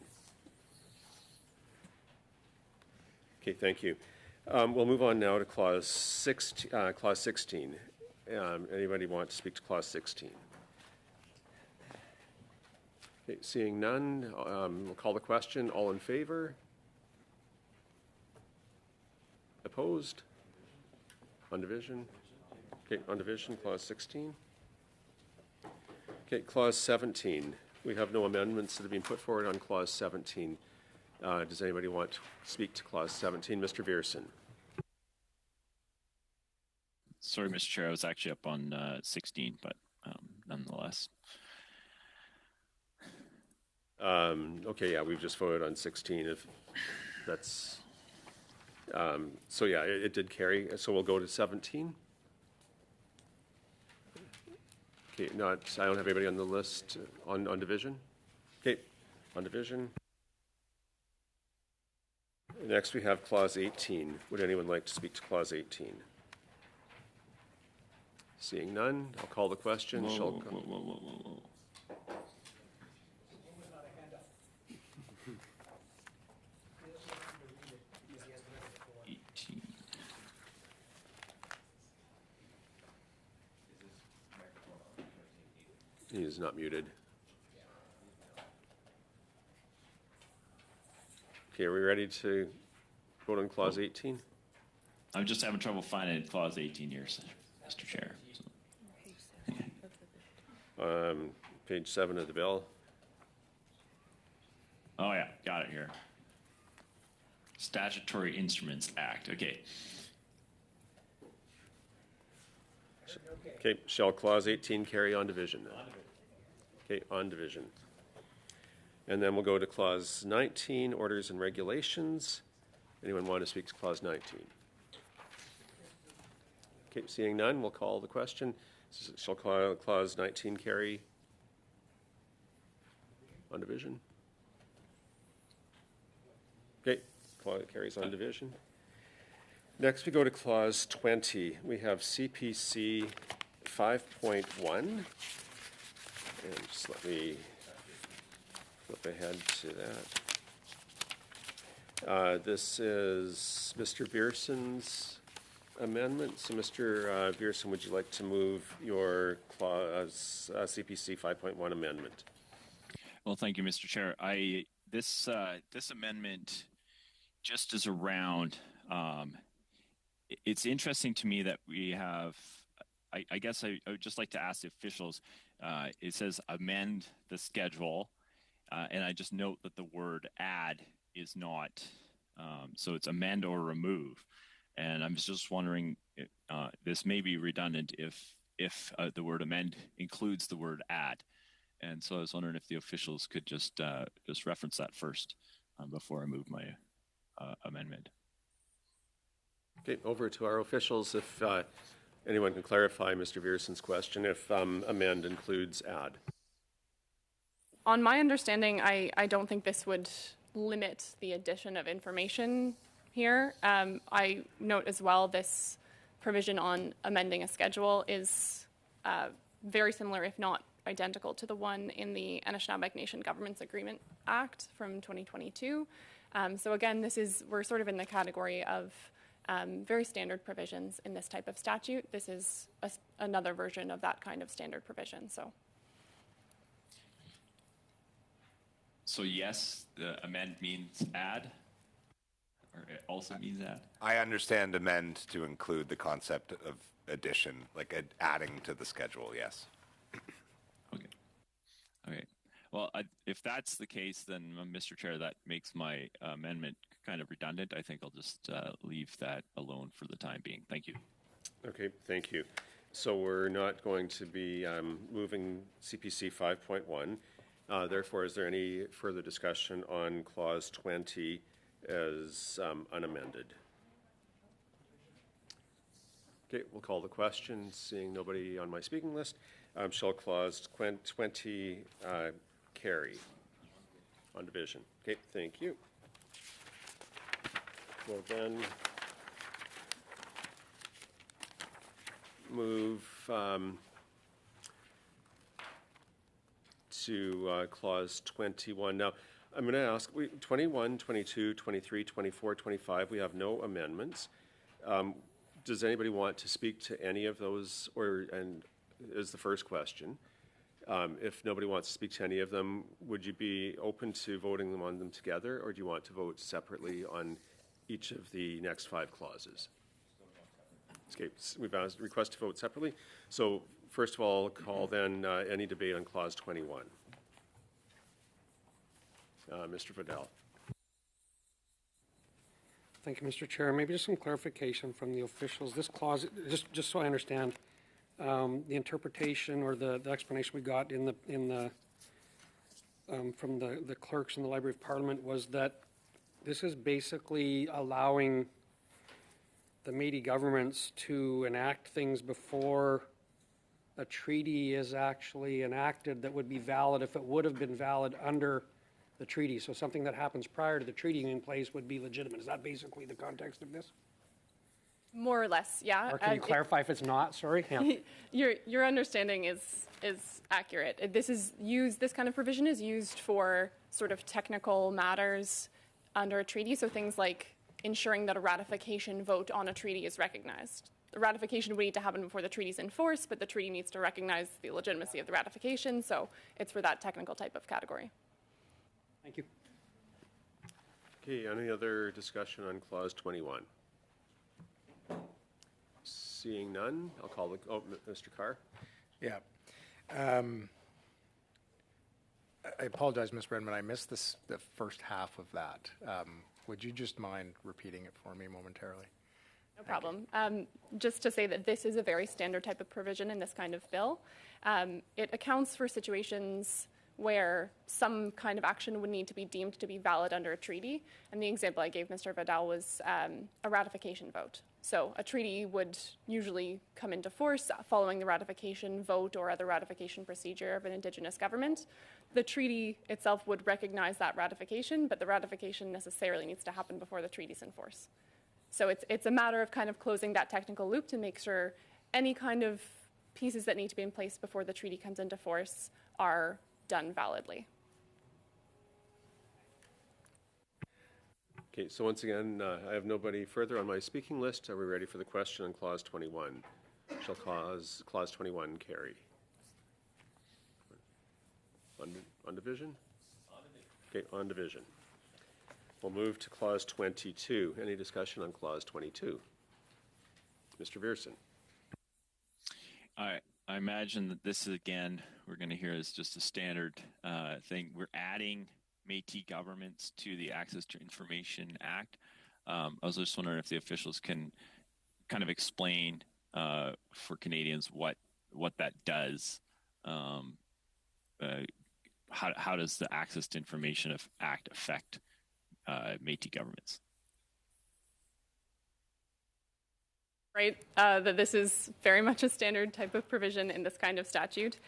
Okay, thank you. We'll move on now to clause 16. Anybody want to speak to clause 16? Okay, seeing none, we'll call the question. All in favor? Opposed? On division? Okay, on division, clause 16. Okay, clause 17. We have no amendments that have been put forward on clause 17. Does anybody want to speak to clause 17? Mr. Viersen. Sorry, Mr. Chair, I was actually up on 16, but nonetheless. Okay, yeah, we've just voted on 16. If that's so, yeah, it did carry. So we'll go to 17. Okay, I don't have anybody on the list on division. Okay, on division. Next, we have clause 18. Would anyone like to speak to clause 18? Seeing none, I'll call the question. Whoa. He is not muted. Okay, are we ready to vote on clause 18? I'm just having trouble finding clause 18 here, Mr. Chair. So. Page 7 of the bill. Oh yeah, got it here. Statutory Instruments Act. Okay. Okay, shall clause 18 carry on division then? Okay, on division. And then we'll go to clause 19, orders and regulations. Anyone want to speak to clause 19? Okay, seeing none, we'll call the question. Shall clause 19 carry on division? Okay, clause carries on division. Next, we go to clause 20. We have CPC 5.1. And just let me flip ahead to that. This is Mr. Beerson's amendment. So, Mr. Beerson, would you like to move your clause CPC 5.1 amendment? Well, thank you, Mr. Chair. This amendment just is around. It's interesting to me that we have. I guess I would just like to ask the officials. It says amend the schedule, and I just note that the word add is not. So it's amend or remove, and I'm just wondering. This may be redundant if the word amend includes the word add, and so I was wondering if the officials could just reference that first before I move my amendment. Okay, over to our officials. If anyone can clarify Mr. Beerson's question, if amend includes add. On my understanding, I don't think this would limit the addition of information here. I note as well this provision on amending a schedule is very similar, if not identical, to the one in the Anishinaabe Nation Governments Agreement Act from 2022. So again, we're sort of in the category of very standard provisions in this type of statute. This is another version of that kind of standard provision. So yes, the amend means add, or it also means add? I understand amend to include the concept of addition, like adding to the schedule, yes. Okay. Well, if that's the case, then, Mr. Chair, that makes my amendment kind of redundant. I think I'll just leave that alone for the time being. Thank you. Okay, thank you. So we're not going to be moving CPC 5.1. Therefore, is there any further discussion on clause 20 as unamended? Okay, we'll call the question. Seeing nobody on my speaking list, shall clause 20 carry on division? Okay, thank you. We'll then move to clause 21. Now, I'm going to ask, 21, 22, 23, 24, 25, we have no amendments. Does anybody want to speak to any of those, and is the first question. If nobody wants to speak to any of them, would you be open to voting on them together, or do you want to vote separately on each of the next 5 clauses? Okay, we've asked request to vote separately. So first of all, call then any debate on clause 21. Mr. Fidel. Thank you, Mr. Chair. Maybe just some clarification from the officials. This clause, just so I understand, the interpretation or the explanation we got from the clerks in the Library of Parliament was that this is basically allowing the Métis governments to enact things before a treaty is actually enacted that would be valid if it would have been valid under the treaty. So something that happens prior to the treaty in place would be legitimate. Is that basically the context of this? More or less, yeah. Or can you clarify if it's not? Sorry. Yeah. Your understanding is accurate. This kind of provision is used for sort of technical matters under a treaty. So things like ensuring that a ratification vote on a treaty is recognized. The ratification would need to happen before the treaty is in force, but the treaty needs to recognize the legitimacy of the ratification. So it's for that technical type of category. Thank you. Okay, any other discussion on clause 21? Seeing none, I'll call Mr. Carr. Yeah. I apologize, Ms. Redmond, I missed the first half of that. Would you just mind repeating it for me momentarily? No problem. Just to say that this is a very standard type of provision in this kind of bill. It accounts for situations where some kind of action would need to be deemed to be valid under a treaty. And the example I gave Mr. Vidal was a ratification vote. So a treaty would usually come into force following the ratification vote or other ratification procedure of an Indigenous government. The treaty itself would recognize that ratification, but the ratification necessarily needs to happen before the treaty's in force. So it's a matter of kind of closing that technical loop to make sure any kind of pieces that need to be in place before the treaty comes into force are done validly. Okay, so once again, I have nobody further on my speaking list. Are we ready for the question on Clause 21? Shall Clause 21 carry? On division? Okay, on division. We'll move to Clause 22. Any discussion on Clause 22? Mr. Viersen. I imagine that this is, again, we're going to hear is just a standard thing. We're adding Métis governments to the Access to Information Act. I was just wondering if the officials can kind of explain for Canadians what that does. How does the Access to Information Act affect Métis governments? Right, that this is very much a standard type of provision in this kind of statute.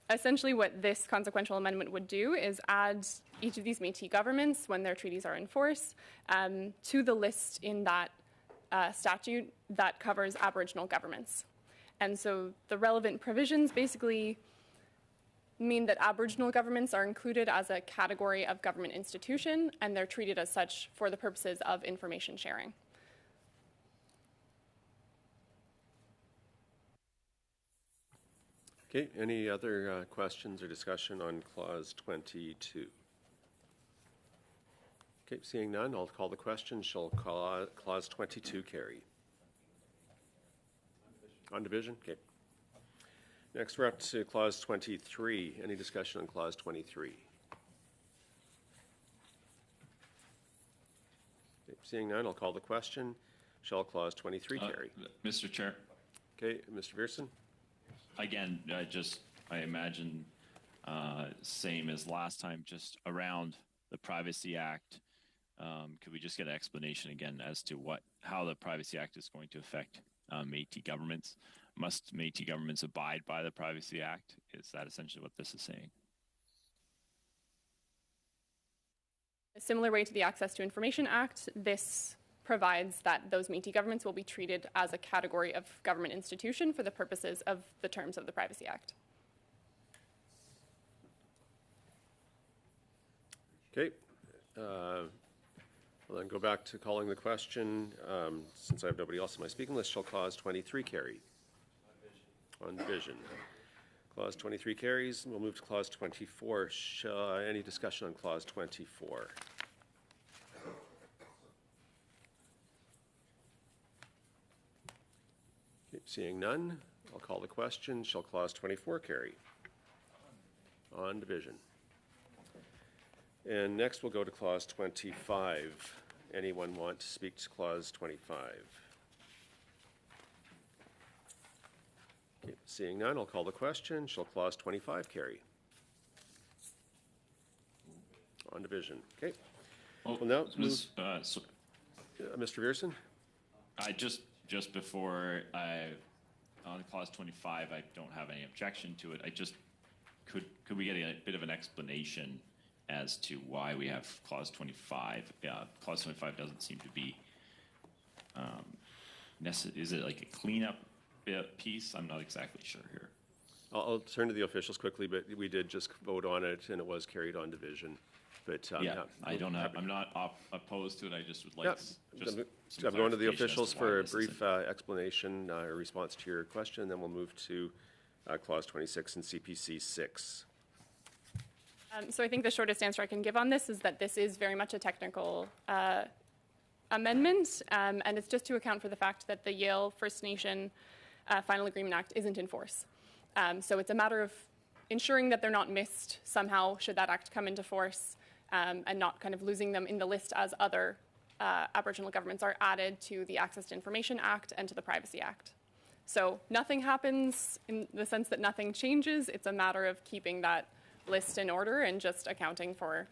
Essentially what this consequential amendment would do is add each of these Métis governments, when their treaties are in force, to the list in that statute that covers Aboriginal governments. And so the relevant provisions basically mean that Aboriginal governments are included as a category of government institution, and they're treated as such for the purposes of information sharing. Okay, any other questions or discussion on Clause 22? Okay, seeing none, I'll call the question. Shall Clause 22 carry? On division? Okay. Next, we're up to Clause 23. Any discussion on Clause 23? Okay, seeing none, I'll call the question. Shall Clause 23 carry? Mr. Chair. Okay, Mr. Viersen? Again, I imagine same as last time, just around the Privacy Act. Could we just get an explanation again as to how the Privacy Act is going to affect Métis governments? Must Métis governments abide by the Privacy Act? Is that essentially what this is saying? A similar way to the Access to Information Act, this provides that those Métis governments will be treated as a category of government institution for the purposes of the terms of the Privacy Act. Okay. Well, then go back to calling the question. Since I have nobody else on my speaking list, shall Clause 23 carry? On division. Clause 23 carries. We'll move to Clause 24. Any discussion on Clause 24? Seeing none, I'll call the question. Shall Clause 24 carry? On division. And next we'll go to Clause 25. Anyone want to speak to Clause 25? Okay, seeing none, I'll call the question. Shall Clause 25 carry? On division. Okay. Well, now, Mr. Viersen? Just before on Clause 25, I don't have any objection to it. I just could we get a bit of an explanation as to why we have Clause 25? Clause 25 doesn't seem to be is it like a cleanup piece? I'm not exactly sure here. I'll turn to the officials quickly, but we did just vote on it, and it was carried on division. But I'm not opposed to it. I just would like I'm going to the officials for a brief explanation or response to your question, and then we'll move to Clause 26 and CPC 6. So I think the shortest answer I can give on this is that this is very much a technical amendment, and it's just to account for the fact that the Yale First Nation Final Agreement Act isn't in force. So it's a matter of ensuring that they're not missed somehow should that act come into force, and not kind of losing them in the list as other Aboriginal governments are added to the Access to Information Act and to the Privacy Act. So nothing happens in the sense that nothing changes. It's a matter of keeping that list in order and just accounting for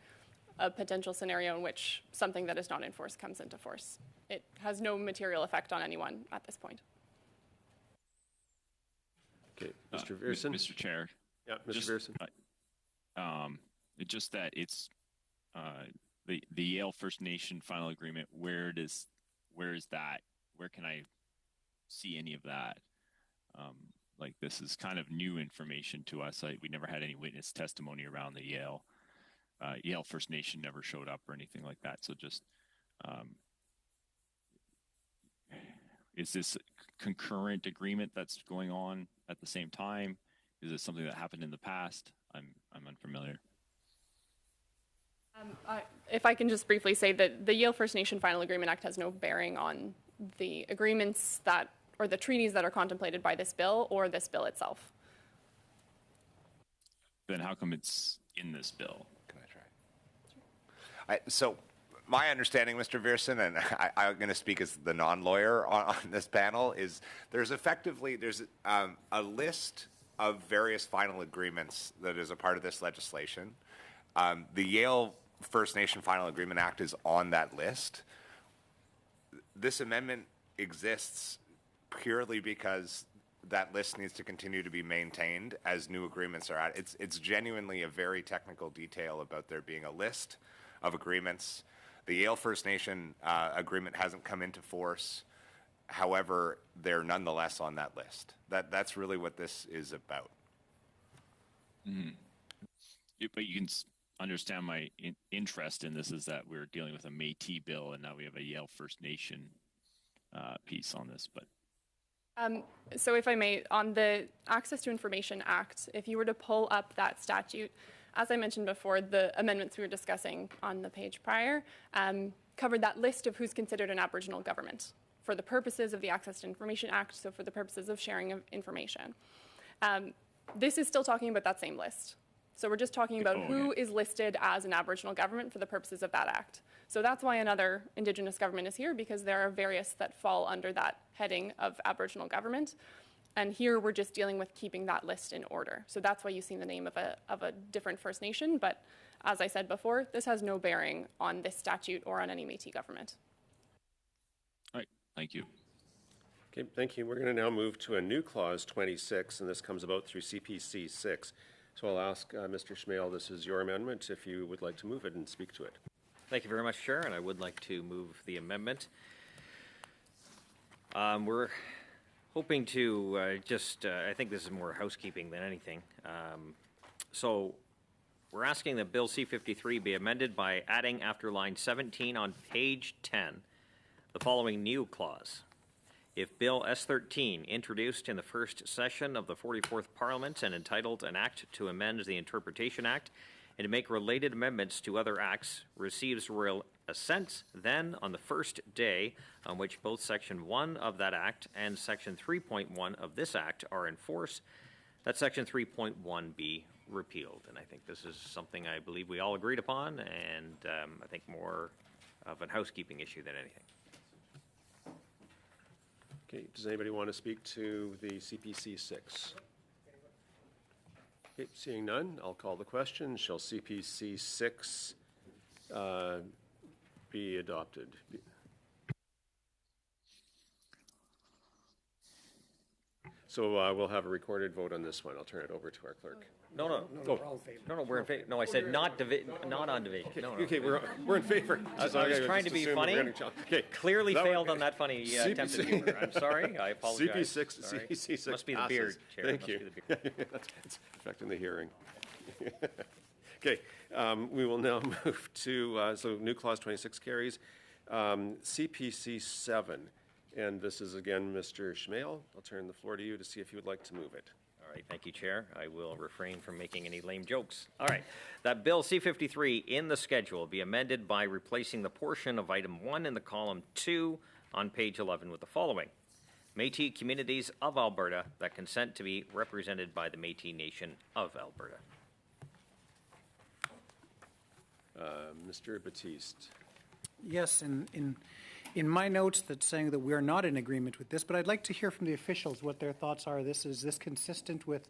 a potential scenario in which something that is not in force comes into force. It has no material effect on anyone at this point. Okay, Mr. Viersen. Mr. Chair. Yeah, Mr. Viersen. It's just that it's the Yale First Nation final agreement. Where is that? Where can I see any of that? Like, this is kind of new information to us. We never had any witness testimony around the Yale First Nation never showed up or anything like that. So just, is this concurrent agreement that's going on at the same time? Is it something that happened in the past? I'm unfamiliar. If I can just briefly say that the Yale First Nation Final Agreement Act has no bearing on the agreements or the treaties that are contemplated by this bill or this bill itself. Then how come it's in this bill? Can I try? So my understanding, Mr. Viersen, and I'm going to speak as the non-lawyer on this panel, is there's a list of various final agreements that is a part of this legislation. The Yale First Nation Final Agreement Act is on that list. This amendment exists purely because that list needs to continue to be maintained as new agreements are added. It's genuinely a very technical detail about there being a list of agreements. The Yale First Nation agreement hasn't come into force. However, they're nonetheless on that list. That's really what this is about. Mm-hmm. But you can understand my interest in this is that we're dealing with a Métis bill, and now we have a Yale First Nation piece on this. But so if I may, on the Access to Information Act, if you were to pull up that statute, as I mentioned before, the amendments we were discussing on the page prior covered that list of who's considered an Aboriginal government for the purposes of the Access to Information Act, so for the purposes of sharing of information. This is still talking about that same list. So we're just talking about who is listed as an Aboriginal government for the purposes of that act. So that's why another Indigenous government is here, because there are various that fall under that heading of Aboriginal government. And here we're just dealing with keeping that list in order. So that's why you see the name of a different First Nation. But as I said before, this has no bearing on this statute or on any Métis government. all right, thank you. Okay, thank you. We're going to now move to a new clause 26, and this comes about through CPC 6. So I'll ask Mr. Schmale, this is your amendment, if you would like to move it and speak to it. Thank you very much, Chair, and I would like to move the amendment. We're hoping to I think this is more housekeeping than anything. So we're asking that Bill C-53 be amended by adding after line 17 on page 10 the following new clause. If Bill S-13, introduced in the first session of the 44th Parliament and entitled An Act to Amend the Interpretation Act and to make related amendments to other acts, receives royal assent, then on the first day on which both Section 1 of that Act and Section 3.1 of this Act are in force, that Section 3.1 be repealed. And I think this is something I believe we all agreed upon, and I think more of a housekeeping issue than anything. Okay, does anybody want to speak to the CPC 6? Okay, seeing none, I'll call the question. Shall CPC 6 be adopted? So we'll have a recorded vote on this one. I'll turn it over to our clerk. No, we're in favor. No, I said not on division. No. Okay, we're in favor. I was trying to be funny. Okay, clearly failed on that funny attempt at humor. I'm sorry. I apologize. CPC 6 must be the passes. beard, Chair. Thank you. It's affecting the hearing. Okay, we will now move to so new clause 26 carries. CPC 7. And this is again Mr. Schmale. I'll turn the floor to you to see if you would like to move it. All right, thank you, Chair. I will refrain from making any lame jokes. All right, that Bill C-53 in the schedule be amended by replacing the portion of item 1 in the column 2 on page 11 with the following. Métis communities of Alberta that consent to be represented by the Métis Nation of Alberta. Mr. Batiste. Yes, in my notes that's saying that we're not in agreement with this, but I'd like to hear from the officials what their thoughts are. Is this consistent with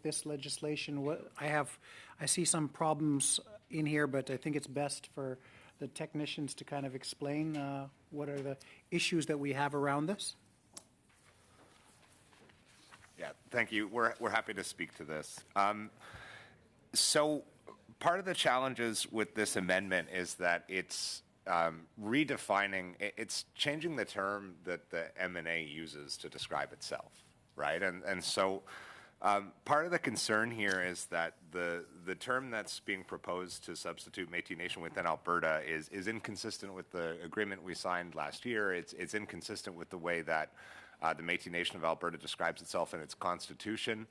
this legislation? I see some problems in here, but I think it's best for the technicians to kind of explain what are the issues that we have around this. Yeah, thank you. We're happy to speak to this. So part of the challenges with this amendment is that it's redefining, it's changing the term that the M&A uses to describe itself, right? And so part of the concern here is that the term that's being proposed to substitute Métis Nation within Alberta is inconsistent with the agreement we signed last year. It's inconsistent with the way that the Métis Nation of Alberta describes itself in its constitution,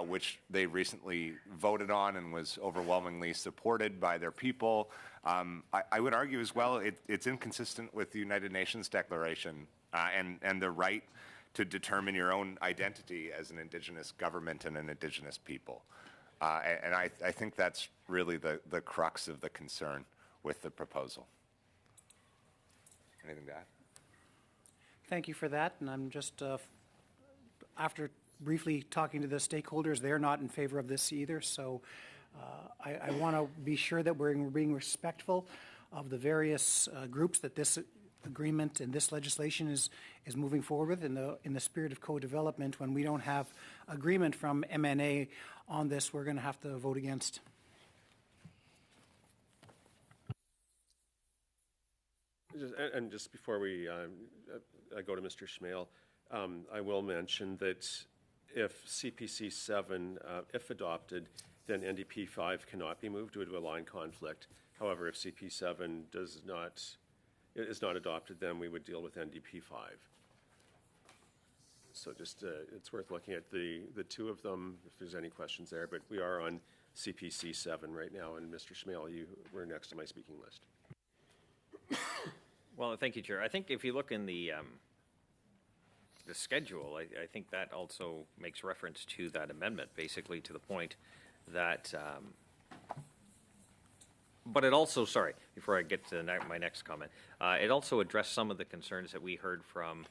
which they recently voted on and was overwhelmingly supported by their people. I would argue as well it's inconsistent with the United Nations Declaration and the right to determine your own identity as an Indigenous government and an Indigenous people. And I think that's really the crux of the concern with the proposal. Anything to add? Thank you for that, and I'm just, after briefly talking to the stakeholders, they're not in favor of this either, so I want to be sure that we're being respectful of the various groups that this agreement and this legislation is moving forward with in the spirit of co-development. When we don't have agreement from MNA on this, we're going to have to vote against. And just before we I go to Mr. Schmale, I will mention that if CPC 7, if adopted, then NDP 5 cannot be moved due to a line conflict. However, if CP 7 is not adopted, then we would deal with NDP 5. So just it's worth looking at the two of them if there's any questions there. But we are on CPC 7 right now, and Mr. Schmale, you were next on my speaking list. Well, thank you, Chair. I think if you look in the schedule, I think that also makes reference to that amendment, basically to the point that, but it also, sorry, before I get to my next comment, it also addressed some of the concerns that we heard from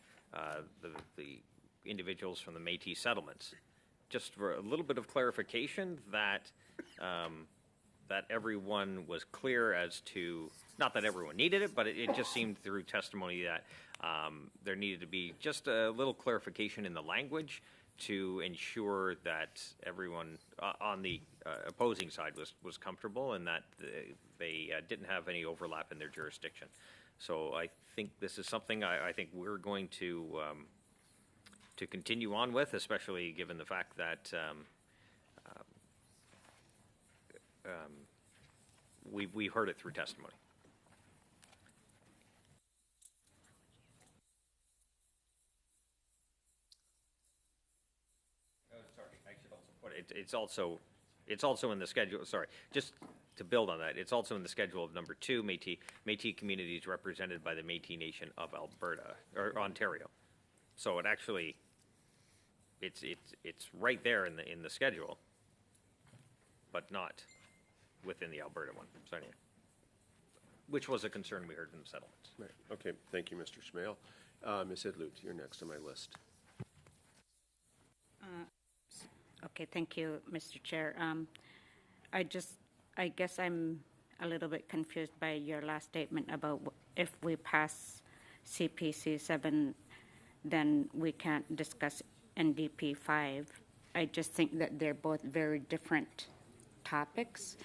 the individuals from the Métis settlements. Just for a little bit of clarification that that everyone was clear as to, not that everyone needed it, but it just seemed through testimony that there needed to be just a little clarification in the language to ensure that everyone on the opposing side was comfortable and that they didn't have any overlap in their jurisdiction. So I think this is something I think we're going to continue on with, especially given the fact that we heard it through testimony. Sorry, I should also put it. It's also in the schedule. Sorry, just to build on that, it's also in the schedule of number 2, Métis communities represented by the Métis Nation of Alberta or Ontario. So it actually, it's right there in the schedule, but not within the Alberta one. So anyway, which was a concern we heard from the settlements. Right. Okay. Thank you, Mr. Schmale. Ms. Idlut, you're next on my list. Okay, thank you, Mr. Chair. I guess I'm a little bit confused by your last statement about if we pass CPC 7, then we can't discuss NDP 5. I just think that they're both very different topics,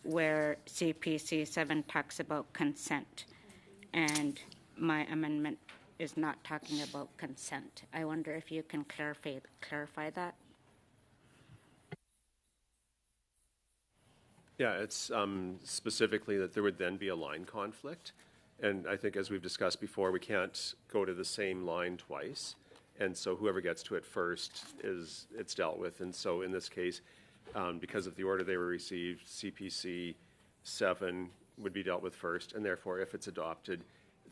where CPC 7 talks about consent, and my amendment is not talking about consent. I wonder if you can clarify that. Yeah, it's specifically that there would then be a line conflict. And I think as we've discussed before, we can't go to the same line twice. And so whoever gets to it first it's dealt with. And so in this case, because of the order they were received, CPC 7 would be dealt with first. And therefore, if it's adopted,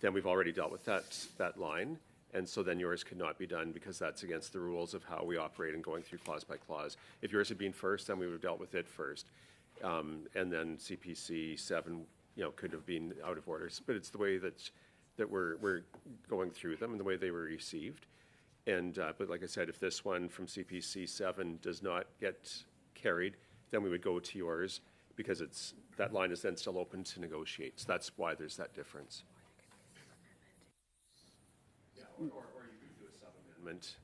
then we've already dealt with that line. And so then yours could not be done because that's against the rules of how we operate and going through clause by clause. If yours had been first, then we would have dealt with it first. And then CPC 7, could have been out of order. But it's the way that we're going through them and the way they were received. And but like I said, if this one from CPC 7 does not get carried, then we would go to yours because that line is then still open to negotiate. So that's why there's that difference. Yeah, or you could do a sub-amendment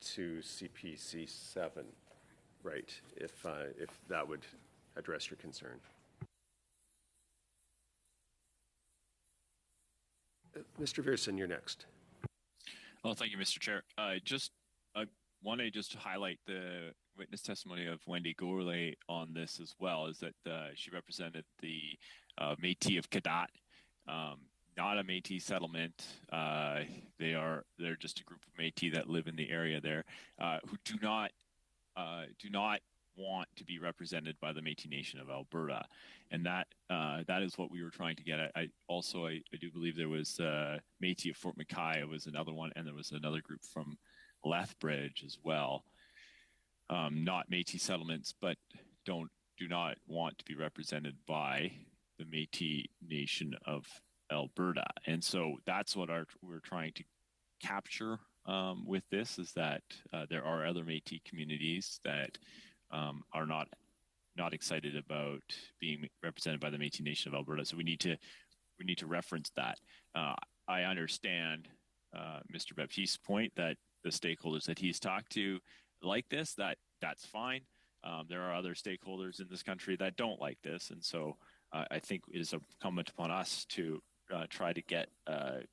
to CPC 7, right, if that would address your concern. Mr. Viersen, you're next. Well, thank you, Mr. Chair. I wanted just to highlight the witness testimony of Wendy Gourlay on this as well, is that she represented the Métis of Cadat, not a Métis settlement. They're just a group of Métis that live in the area there, who do not want to be represented by the Métis Nation of Alberta, and that is what we were trying to get at. I do believe there was Métis of Fort McKay was another one, and there was another group from Lethbridge as well. Not Métis settlements, but do not want to be represented by the Métis Nation of Alberta, and so that's what we're trying to capture with this, is that there are other Métis communities that are not excited about being represented by the Métis Nation of Alberta. So we need to reference that. I understand Mr. Baptiste's point that the stakeholders that he's talked to like this. That's fine. There are other stakeholders in this country that don't like this, and so I think it is incumbent upon us to try to get a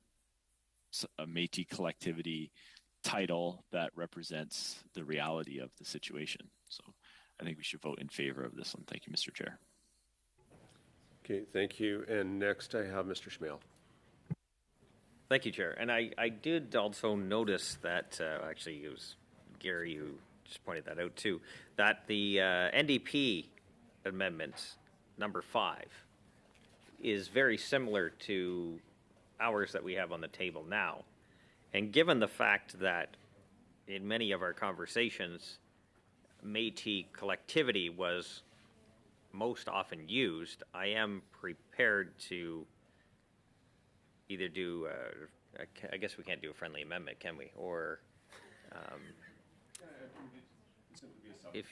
Métis collectivity title that represents the reality of the situation. So I think we should vote in favor of this one. Thank you, Mr. Chair. Okay, thank you. And next I have Mr. Schmale. Thank you, Chair. And I did also notice that, actually it was Gary who just pointed that out too, that the NDP amendment number 5 is very similar to ours that we have on the table now. And given the fact that in many of our conversations, Métis collectivity was most often used, I am prepared to either do, I guess we can't do a friendly amendment, can we? Or a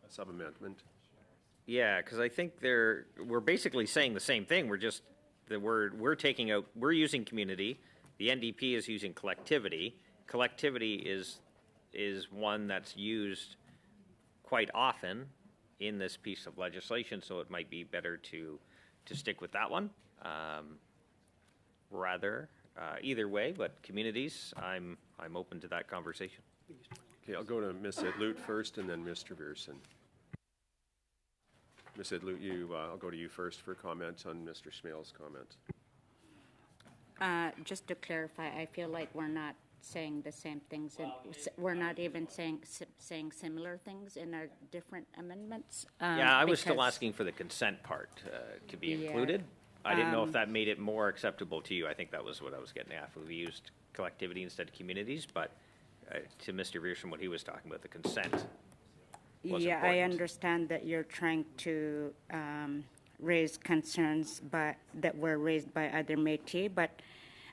sub-amendment. Yeah, because I think we're basically saying the same thing. We're taking out, we're using community. The NDP is using collectivity. Collectivity is one that's used quite often in this piece of legislation, so it might be better to stick with that one. Either way, but communities, I'm open to that conversation. Okay, I'll go to Ms. Edlut first, and then Mr. Viersen. Ms. Edlut, I'll go to you first for comment on Mr. Schmale's comment. Just to clarify, I feel like we're not saying the same things. We're not even saying similar things in our different amendments. Yeah, I was still asking for the consent part to be included. I didn't know if that made it more acceptable to you. I think that was what I was getting at. We used collectivity instead of communities, but to Mr. Viersen, what he was talking about, the consent was yeah, important. I understand that you're trying to raise concerns that were raised by other Métis, but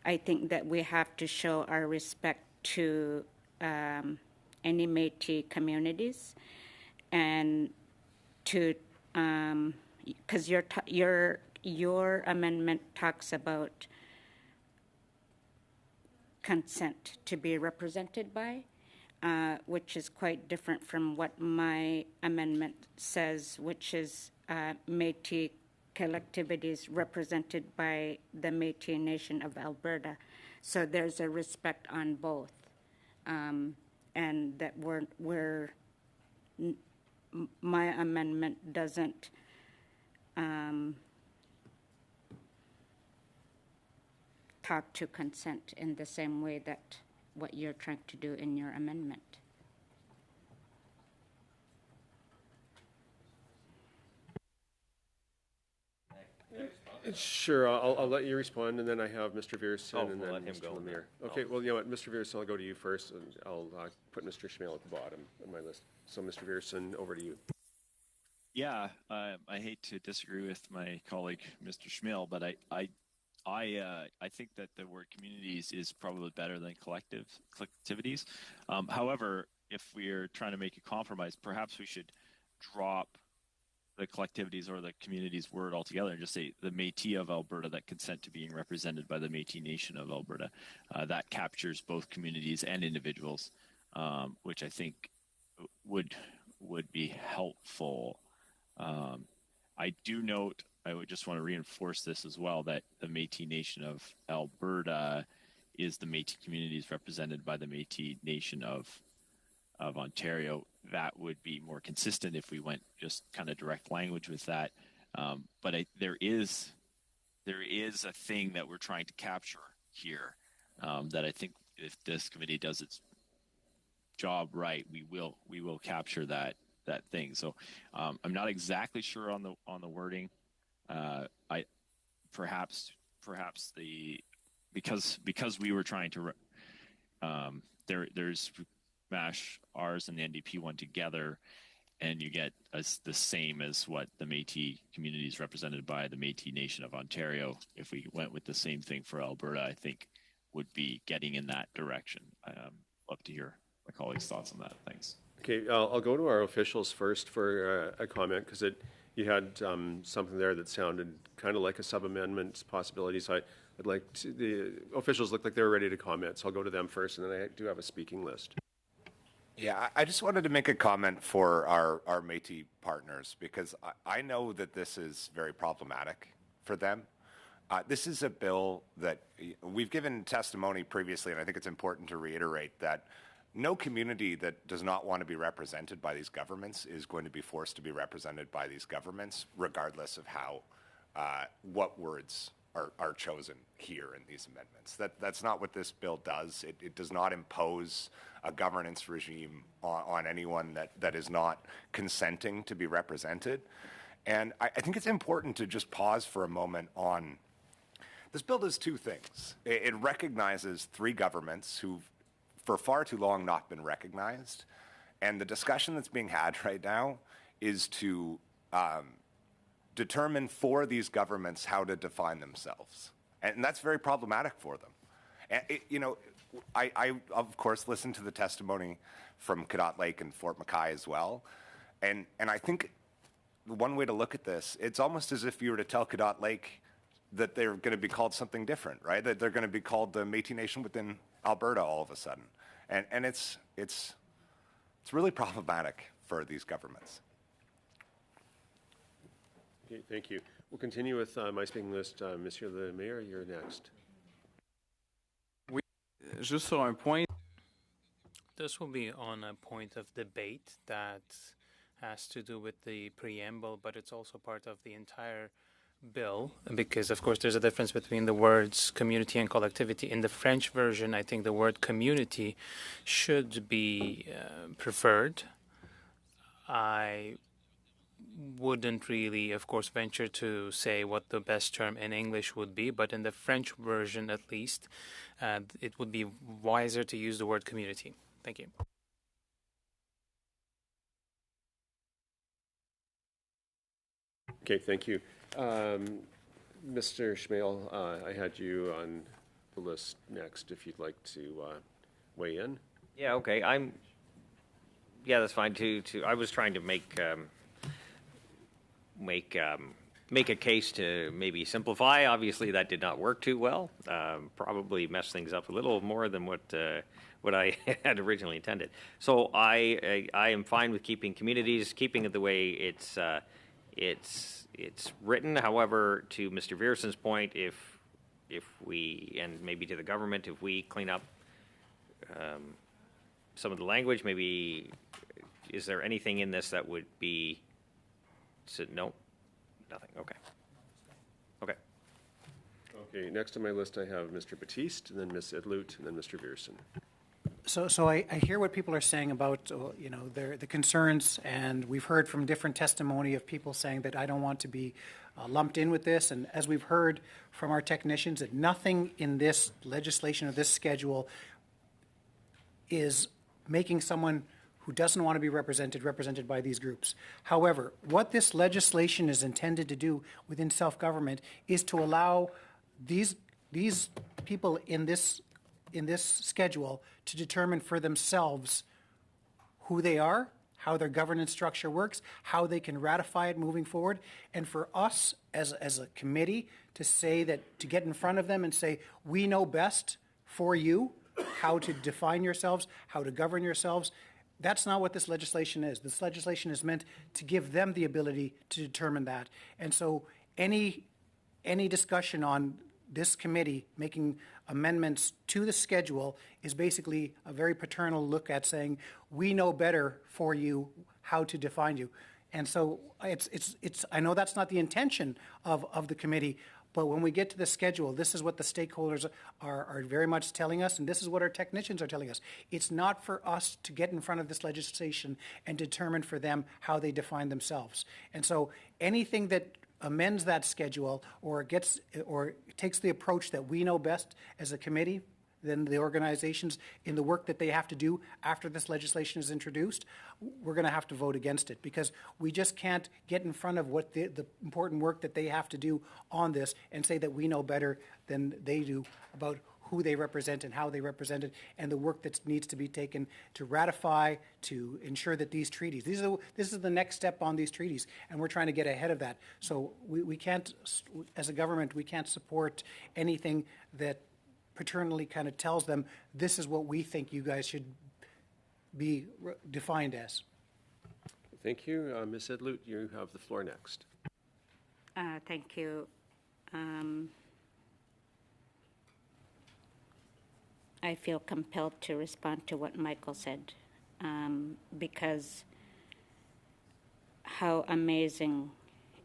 I think that we have to show our respect to any Métis communities, and to because your amendment talks about consent to be represented by, which is quite different from what my amendment says, which is Métis collectivities represented by the Métis Nation of Alberta. So there's a respect on both, and that my amendment doesn't talk to consent in the same way that what you're trying to do in your amendment. Sure, I'll let you respond, and then I have Mr. Vierson Oh, and we'll then let him Mr. go. Lemire. Oh. Okay, well, you know what, Mr. Vierson, I'll go to you first, and I'll put Mr. Schmale at the bottom of my list. So, Mr. Vierson, over to you. Yeah, I hate to disagree with my colleague, Mr. Schmill, but I think that the word communities is probably better than collectivities. However, if we're trying to make a compromise, perhaps we should drop the collectivities or the communities word altogether and just say the Métis of Alberta that consent to being represented by the Métis Nation of Alberta. That captures both communities and individuals, which I think would be helpful. I do note, I would just want to reinforce this as well, that the Métis Nation of Alberta is the Métis communities represented by the Métis Nation of Ontario. That would be more consistent if we went just kind of direct language with that. But there is a thing that we're trying to capture here that I think if this committee does its job right, we will capture that thing. So I'm not exactly sure on the wording. I perhaps because we were trying to there's mash ours and the NDP one together, and you get the same as what the Métis communities represented by the Métis Nation of Ontario. If we went with the same thing for Alberta, I think would be getting in that direction. Love to hear my colleagues' thoughts on that. Thanks. Okay, I'll go to our officials first for a comment, because you had something there that sounded kind of like a sub-amendment possibility, so I'd like to, the officials looked like they were ready to comment, so I'll go to them first, and then I do have a speaking list. Yeah, I just wanted to make a comment for our Métis partners, because I know that this is very problematic for them. This is a bill that we've given testimony previously, and I think it's important to reiterate that no community that does not want to be represented by these governments is going to be forced to be represented by these governments, regardless of how, what words are chosen here in these amendments. That's not what this bill does. It does not impose a governance regime on anyone that is not consenting to be represented. And I think it's important to just pause for a moment on, this bill does two things. It recognizes three governments who've for far too long not been recognized. And the discussion that's being had right now is to determine for these governments how to define themselves. And that's very problematic for them. And I of course listened to the testimony from Cadotte Lake and Fort McKay as well. And I think one way to look at this, it's almost as if you were to tell Cadotte Lake that they're going to be called something different, right? That they're going to be called the Métis Nation within Alberta all of a sudden. And it's really problematic for these governments. Okay, thank you. We'll continue with my speaking list. Monsieur le Maire, you're next. Juste sur un point. This will be on a point of debate that has to do with the preamble, but it's also part of the entire bill, because of course there's a difference between the words community and collectivity. In the French version, I think the word community should be preferred. I wouldn't really, of course, venture to say what the best term in English would be, but in the French version at least, it would be wiser to use the word community. Thank you. Okay, thank you. Mr. Schmale, I had you on the list next, if you'd like to weigh in. Yeah, okay. Yeah, that's fine too. I was trying to make a case to maybe simplify. Obviously, that did not work too well. Probably messed things up a little more than what I had originally intended. So I am fine with keeping communities, keeping it the way it's written. However, to Mr. Vierson's point, if we, and maybe to the government, if we clean up some of the language, maybe, is there anything in this that would be, no, nothing, okay. Okay. Okay, next on my list I have Mr. Batiste, and then Ms. Idloot, and then Mr. Vierson. So I hear what people are saying about, the concerns, and we've heard from different testimony of people saying that I don't want to be lumped in with this. And as we've heard from our technicians, that nothing in this legislation or this schedule is making someone who doesn't want to be represented by these groups. However, what this legislation is intended to do within self-government is to allow these people in this schedule to determine for themselves who they are, how their governance structure works, how they can ratify it moving forward, and for us as a committee to say that, to get in front of them and say, we know best for you how to define yourselves, how to govern yourselves. That's not what this legislation is. This legislation is meant to give them the ability to determine that. And so any discussion on this committee making amendments to the schedule is basically a very paternal look at saying, we know better for you how to define you. And so it's I know that's not the intention of the committee, but when we get to the schedule, this is what the stakeholders are very much telling us, and this is what our technicians are telling us. It's not for us to get in front of this legislation and determine for them how they define themselves. And so anything that amends that schedule or takes the approach that we know best as a committee, then the organizations in the work that they have to do after this legislation is introduced, we're going to have to vote against it, because we just can't get in front of what the important work that they have to do on this and say that we know better than they do about who they represent and how they represent it, and the work that needs to be taken to ratify, to ensure that these treaties, this is the next step on these treaties, and we're trying to get ahead of that. So we can't, as a government, we can't support anything that paternally kind of tells them, this is what we think you guys should be defined as. Thank you. Ms. Edlut, you have the floor next. Thank you. I feel compelled to respond to what Michael said, because how amazing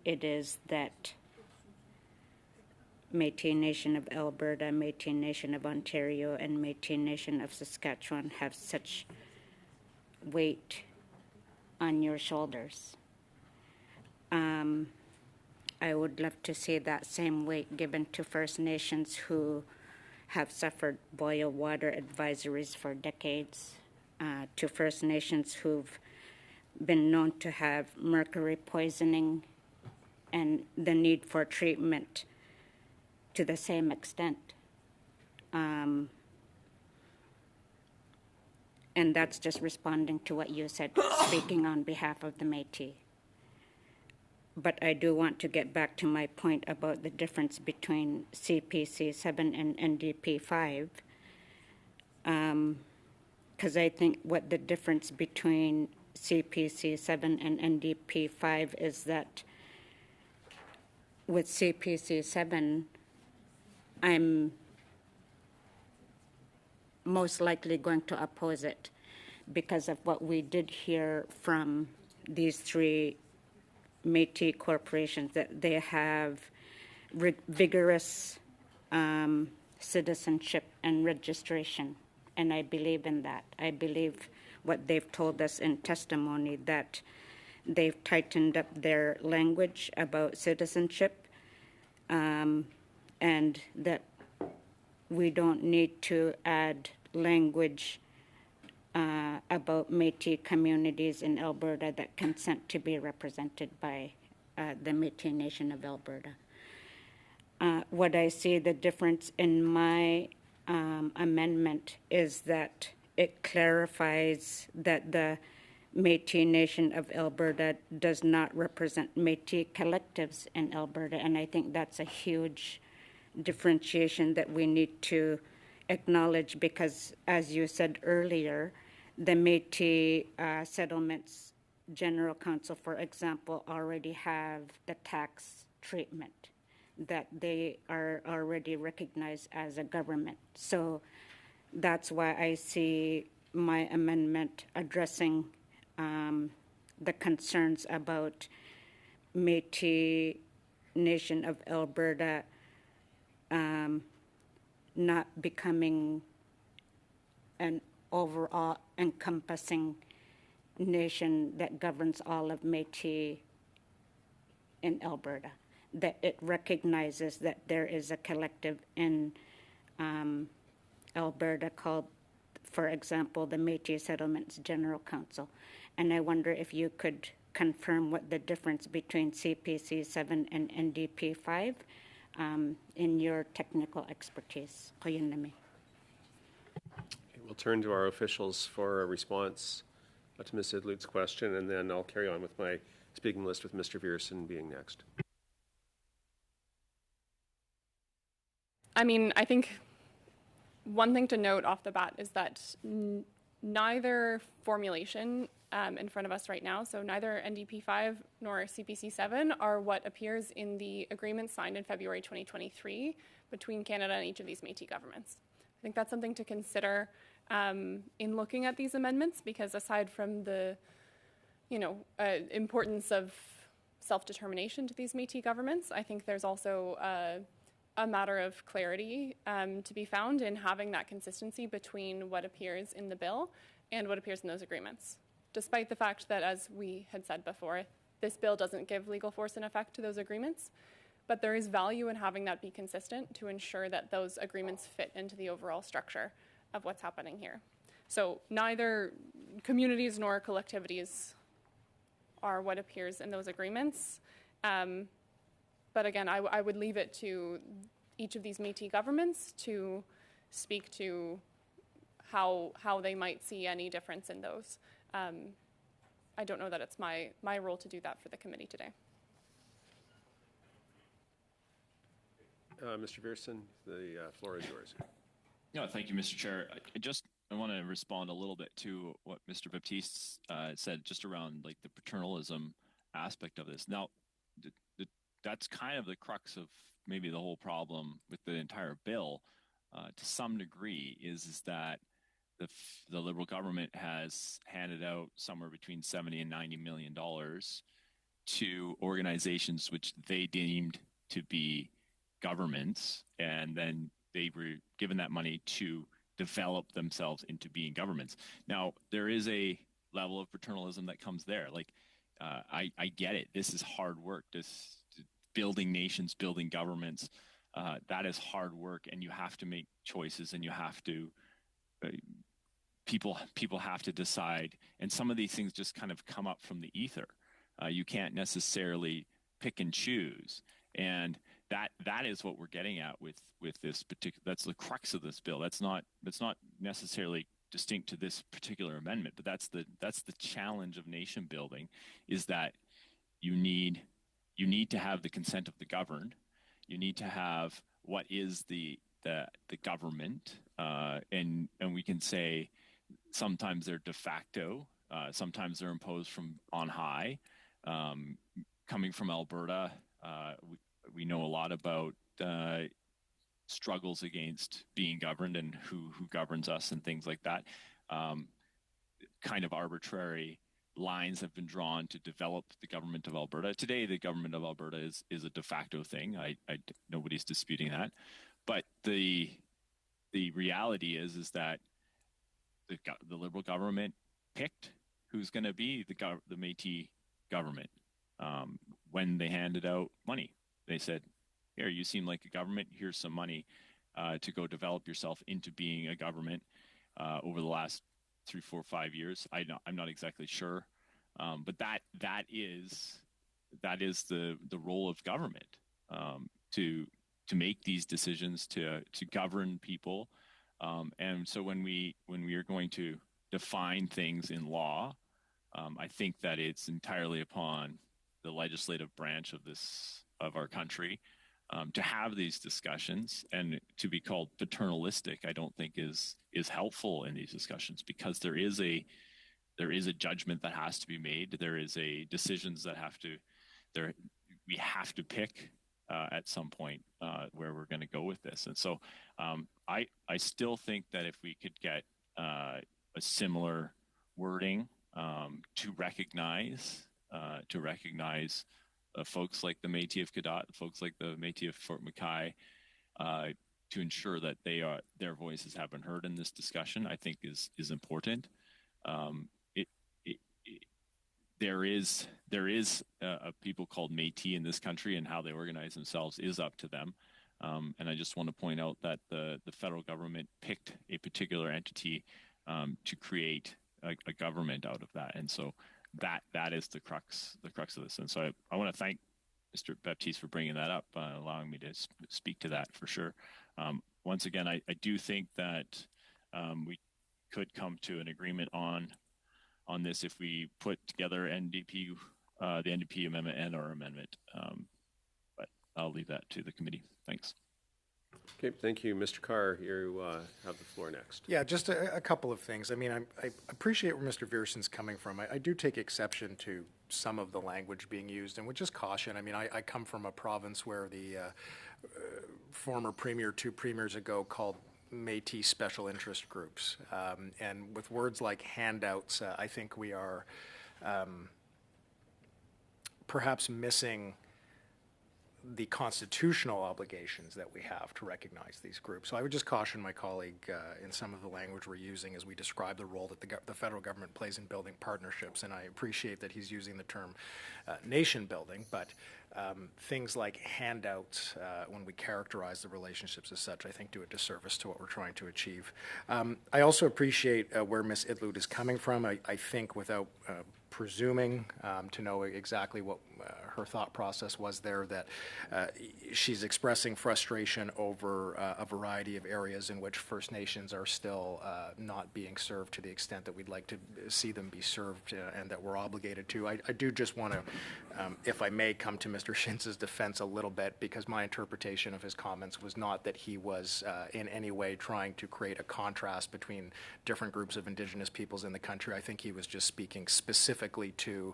it is that Métis Nation of Alberta, Métis Nation of Ontario, and Métis Nation of Saskatchewan have such weight on your shoulders. I would love to see that same weight given to First Nations who have suffered boil water advisories for decades, to First Nations who've been known to have mercury poisoning and the need for treatment to the same extent. And that's just responding to what you said, speaking on behalf of the Métis. But I do want to get back to my point about the difference between CPC 7 and NDP 5, because I think what the difference between CPC 7 and NDP 5 is that with CPC 7, I'm most likely going to oppose it because of what we did hear from these three Métis corporations, that they have vigorous citizenship and registration, and I believe in that. I believe what they've told us in testimony, that they've tightened up their language about citizenship, and that we don't need to add language about Métis communities in Alberta that consent to be represented by the Métis Nation of Alberta. What I see the difference in my amendment is that it clarifies that the Métis Nation of Alberta does not represent Métis collectives in Alberta, and I think that's a huge differentiation that we need to acknowledge, because as you said earlier, the Métis Settlements General Council, for example, already have the tax treatment, that they are already recognized as a government. So that's why I see my amendment addressing the concerns about Métis Nation of Alberta not becoming an overall encompassing nation that governs all of Métis in Alberta, that it recognizes that there is a collective in Alberta called, for example, the Métis Settlements General Council. And I wonder if you could confirm what the difference between CPC 7 and NDP 5 in your technical expertise. Koyunami. We'll turn to our officials for a response to Ms. Idlut's question, and then I'll carry on with my speaking list with Mr. Vierson being next. I mean, I think one thing to note off the bat is that neither formulation in front of us right now, so neither NDP 5 nor CPC 7 are what appears in the agreement signed in February 2023 between Canada and each of these Métis governments. I think that's something to consider in looking at these amendments, because aside from the, importance of self-determination to these Métis governments, I think there's also a matter of clarity to be found in having that consistency between what appears in the bill and what appears in those agreements. Despite the fact that, as we had said before, this bill doesn't give legal force and effect to those agreements, but there is value in having that be consistent to ensure that those agreements fit into the overall structure of what's happening here. So neither communities nor collectivities are what appears in those agreements. But again, I would leave it to each of these Métis governments to speak to how they might see any difference in those. I don't know that it's my role to do that for the committee today. Mr. Vierson, the floor is yours. No, thank you, Mr. Chair. I want to respond a little bit to what Mr. Baptiste said, just around like the paternalism aspect of this. Now, that's kind of the crux of maybe the whole problem with the entire bill, to some degree, is that the Liberal government has handed out somewhere between $70 and $90 million to organizations which they deemed to be governments, and then they were given that money to develop themselves into being governments. Now, there is a level of paternalism that comes there. Like, I get it. This is hard work. This building nations, building governments, that is hard work, and you have to make choices, and you have to people have to decide, and some of these things just kind of come up from the ether. You can't necessarily pick and choose, and that is what we're getting at with this particular. That's the crux of this bill. That's not necessarily distinct to this particular amendment, but that's the challenge of nation building, is that you need to have the consent of the governed. You need to have what is the government, and we can say sometimes they're de facto, sometimes they're imposed from on high. Coming from Alberta, we know a lot about struggles against being governed and who governs us and things like that. Kind of arbitrary lines have been drawn to develop the government of Alberta. Today, the government of Alberta is a de facto thing. Nobody's disputing that. But the reality is that the Liberal government picked who's going to be the Métis government. When they handed out money, they said, "Here, you seem like a government. Here's some money to go develop yourself into being a government." Over the last 3, 4, 5 years, I'm not exactly sure, but that is the role of government, to make these decisions, to govern people. And so when we are going to define things in law, I think that it's entirely upon the legislative branch of our country to have these discussions, and to be called paternalistic, I don't think is helpful in these discussions, because there is a judgment that has to be made. There is decisions that we have to pick at some point where we're going to go with this. And so I still think that if we could get a similar wording to recognize folks like the Métis of Cadott, folks like the Métis of Fort McKay, to ensure that their voices have been heard in this discussion, I think is important. There is a people called Métis in this country, and how they organize themselves is up to them. And I just want to point out that the federal government picked a particular entity to create a government out of that, and so that is the crux of this. And so I want to thank Mr. Baptiste for bringing that up, allowing me to speak to that for sure. Once again, I do think that we could come to an agreement on this if we put together NDP, the NDP amendment and our amendment. But I'll leave that to the committee. Thanks. Okay, thank you. Mr. Carr, you have the floor next. Yeah, just a couple of things. I mean, I appreciate where Mr. Vierson's coming from. I do take exception to some of the language being used, and would just caution. I mean, I come from a province where the former premier, 2 premiers ago, called Métis special interest groups. And with words like handouts, I think we are perhaps missing the constitutional obligations that we have to recognize these groups. So I would just caution my colleague in some of the language we're using as we describe the role that the federal government plays in building partnerships. And I appreciate that he's using the term nation building, but things like handouts, when we characterize the relationships as such, I think do a disservice to what we're trying to achieve. I also appreciate where Ms. Idlout is coming from. I think without presuming to know exactly what her thought process was there, that she's expressing frustration over a variety of areas in which First Nations are still not being served to the extent that we'd like to see them be served and that we're obligated to. I do just want to, if I may, come to Mr. Shintz's defense a little bit, because my interpretation of his comments was not that he was in any way trying to create a contrast between different groups of Indigenous peoples in the country. I think he was just speaking specifically to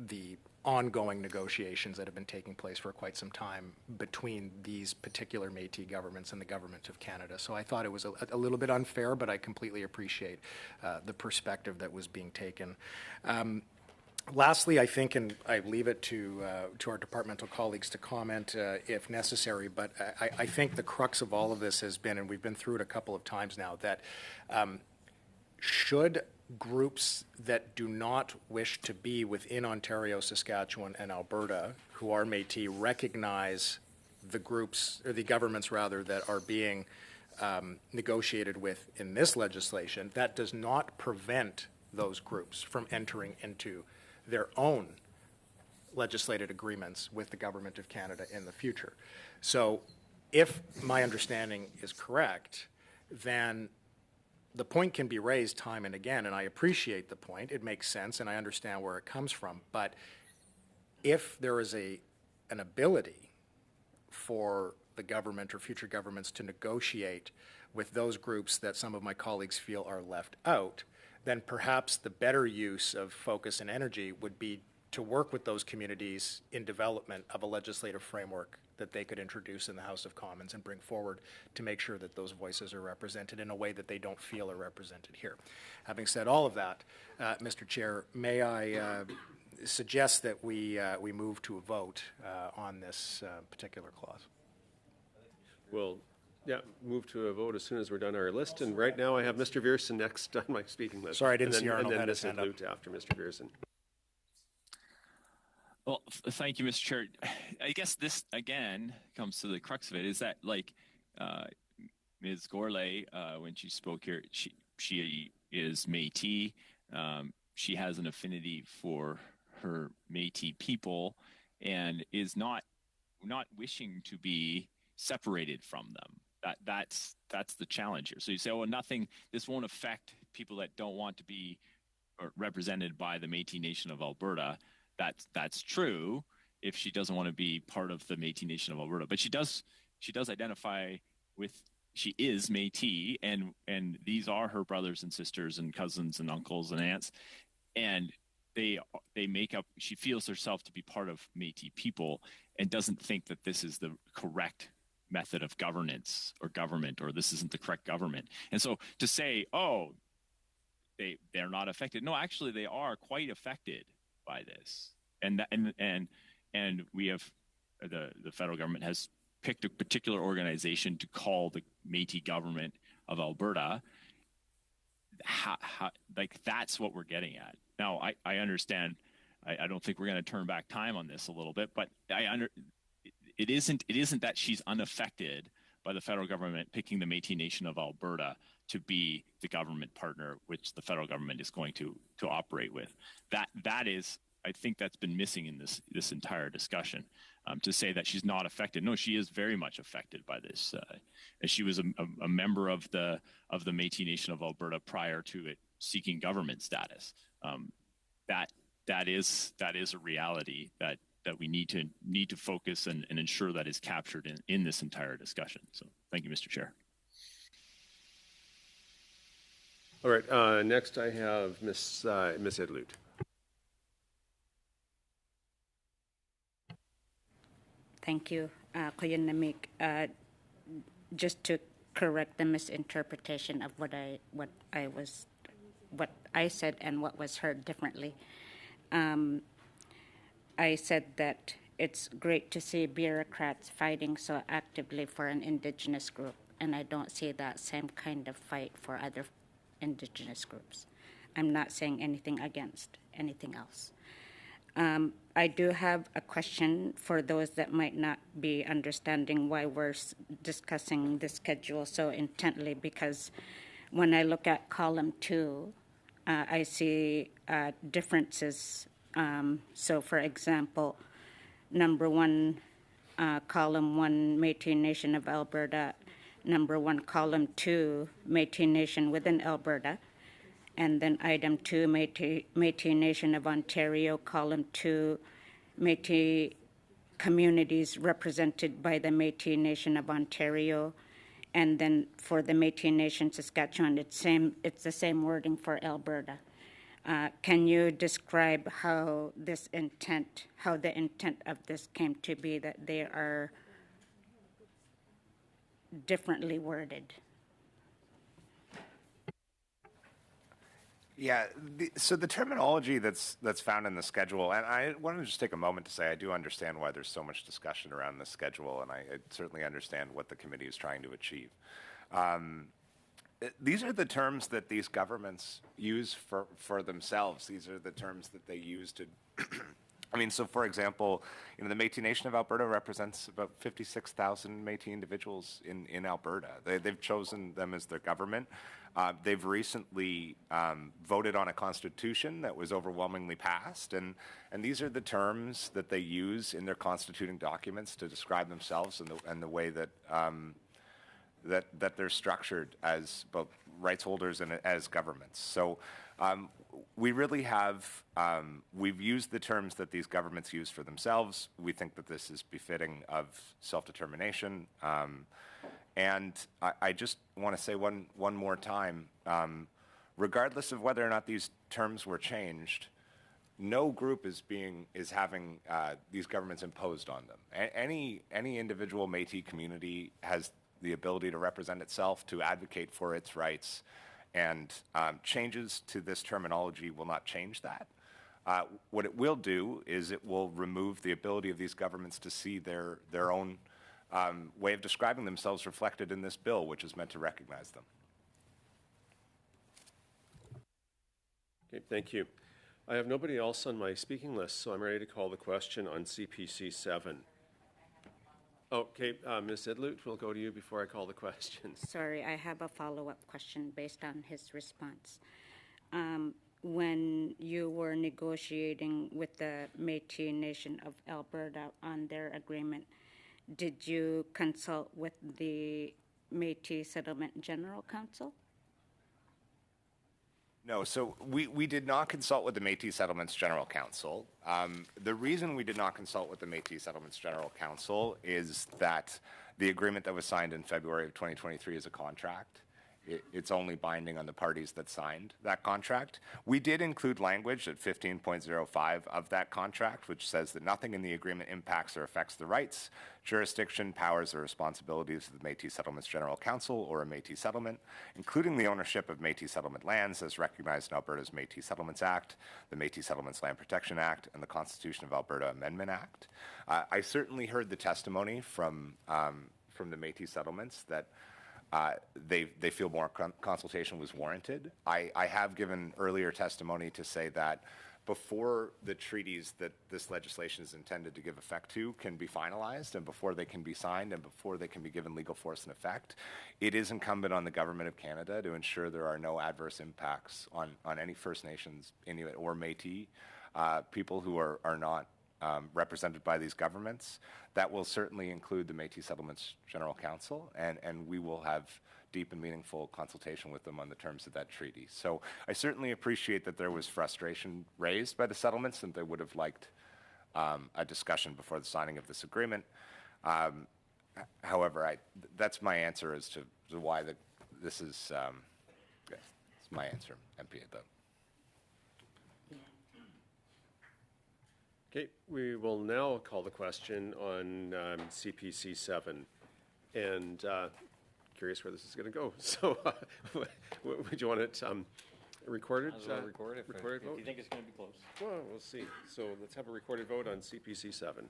the ongoing negotiations that have been taking place for quite some time between these particular Métis governments and the Government of Canada. So I thought it was a little bit unfair, but I completely appreciate the perspective that was being taken. Lastly, I think, and I leave it to our departmental colleagues to comment if necessary, but I think the crux of all of this has been, and we've been through it a couple of times now, that should groups that do not wish to be within Ontario, Saskatchewan, and Alberta, who are Métis, recognize the groups, or the governments rather, that are being negotiated with in this legislation, that does not prevent those groups from entering into their own legislated agreements with the Government of Canada in the future. So if my understanding is correct, then the point can be raised time and again, and I appreciate the point. It makes sense, and I understand where it comes from. But if there is an ability for the government or future governments to negotiate with those groups that some of my colleagues feel are left out, then perhaps the better use of focus and energy would be to work with those communities in development of a legislative framework that they could introduce in the House of Commons and bring forward to make sure that those voices are represented in a way that they don't feel are represented here. Having said all of that, Mr. Chair, may I suggest that we move to a vote on this particular clause? We'll move to a vote as soon as we're done our list. And right now I have Mr. Vierson next on my speaking list. Sorry, I didn't see and Arnold then had his Ms. hand up. Idlout after Mr. Vierson. Well, thank you, Mr. Chair. I guess this, again, comes to the crux of it, is that, like, Ms. Gourlay, when she spoke here, she is Métis. She has an affinity for her Métis people and is not wishing to be separated from them. That's the challenge here. So you say, oh, this won't affect people that don't want to be represented by the Métis Nation of Alberta. That's true if she doesn't want to be part of the Métis Nation of Alberta, but she does identify with, she is Métis, and these are her brothers and sisters and cousins and uncles and aunts, and they make up. She feels herself to be part of Métis people and doesn't think that this is the correct method of governance or government, or this isn't the correct government. And so to say, oh, they're not affected. No, actually they are quite affected by this. And we have, the federal government has picked a particular organization to call the Métis government of Alberta. Like that's what we're getting at. Now, I understand. I don't think we're going to turn back time on this a little bit, but it isn't that she's unaffected by the federal government picking the Métis Nation of Alberta to be the government partner which the federal government is going to operate with. That is, I think that's been missing in this entire discussion. To say that she's not affected, no, she is very much affected by this. As she was a member of the Métis Nation of Alberta prior to it seeking government status. That is a reality that we need to focus and ensure that is captured in this entire discussion. So thank you, Mr. Chair. All right, next I have Ms. Edlut. Thank you, Kuya Namik. Just to correct the misinterpretation of what I said and what was heard differently. I said that it's great to see bureaucrats fighting so actively for an Indigenous group, and I don't see that same kind of fight for other Indigenous groups. I'm not saying anything against anything else. I do have a question for those that might not be understanding why we're discussing the schedule so intently, because when I look at column 2, I see differences. So, for example, number 1, column 1, Métis Nation of Alberta, number 1, column 2, Métis Nation within Alberta, and then item 2, Métis Nation of Ontario, column 2, Métis communities represented by the Métis Nation of Ontario, and then for the Métis Nation Saskatchewan, it's the same wording for Alberta. Can you describe how the intent of this came to be, that they are differently worded? Yeah, so the terminology that's found in the schedule, and I want to just take a moment to say I do understand why there's so much discussion around the schedule, and I certainly understand what the committee is trying to achieve. These are the terms that these governments use for themselves. These are the terms that they use to I mean, so for example, the Métis Nation of Alberta represents about 56,000 Métis individuals in Alberta. They've chosen them as their government. They've recently voted on a constitution that was overwhelmingly passed, and these are the terms that they use in their constituting documents to describe themselves and the way that that they're structured as both rights holders and as governments. So we really have, we've used the terms that these governments use for themselves. We think that this is befitting of self-determination. And I just want to say one more time, regardless of whether or not these terms were changed, no group is having these governments imposed on them. Any individual Métis community has the ability to represent itself, to advocate for its rights, and changes to this terminology will not change that. What it will do is it will remove the ability of these governments to see their own way of describing themselves reflected in this bill, which is meant to recognize them. Okay, thank you. I have nobody else on my speaking list, so I'm ready to call the question on CPC 7. Okay, Ms. Idlut, we'll go to you before I call the question. Sorry, I have a follow-up question based on his response. When you were negotiating with the Métis Nation of Alberta on their agreement, did you consult with the Métis Settlement General Council? No, so we did not consult with the Métis Settlements General Council. The reason we did not consult with the Métis Settlements General Council is that the agreement that was signed in February of 2023 is a contract. it's only binding on the parties that signed that contract. We did include language at 15.05 of that contract, which says that nothing in the agreement impacts or affects the rights, jurisdiction, powers, or responsibilities of the Métis Settlements General Council or a Métis settlement, including the ownership of Métis settlement lands as recognized in Alberta's Métis Settlements Act, the Métis Settlements Land Protection Act, and the Constitution of Alberta Amendment Act. I certainly heard the testimony from the Métis settlements that they feel more consultation was warranted. I have given earlier testimony to say that before the treaties that this legislation is intended to give effect to can be finalized, and before they can be signed, and before they can be given legal force and effect, it is incumbent on the Government of Canada to ensure there are no adverse impacts on any First Nations, Inuit, or Métis people who are not represented by these governments. That will certainly include the Métis Settlements General Council, and we will have deep and meaningful consultation with them on the terms of that treaty. So I certainly appreciate that there was frustration raised by the settlements and they would have liked a discussion before the signing of this agreement. However, that's my answer as to why this is, it's my answer, MP, though. Okay, we will now call the question on CPC 7, and curious where this is going to go. So, would you want it recorded? Recorded vote? if you think it's going to be close. Well, we'll see. So let's have a recorded vote on CPC 7.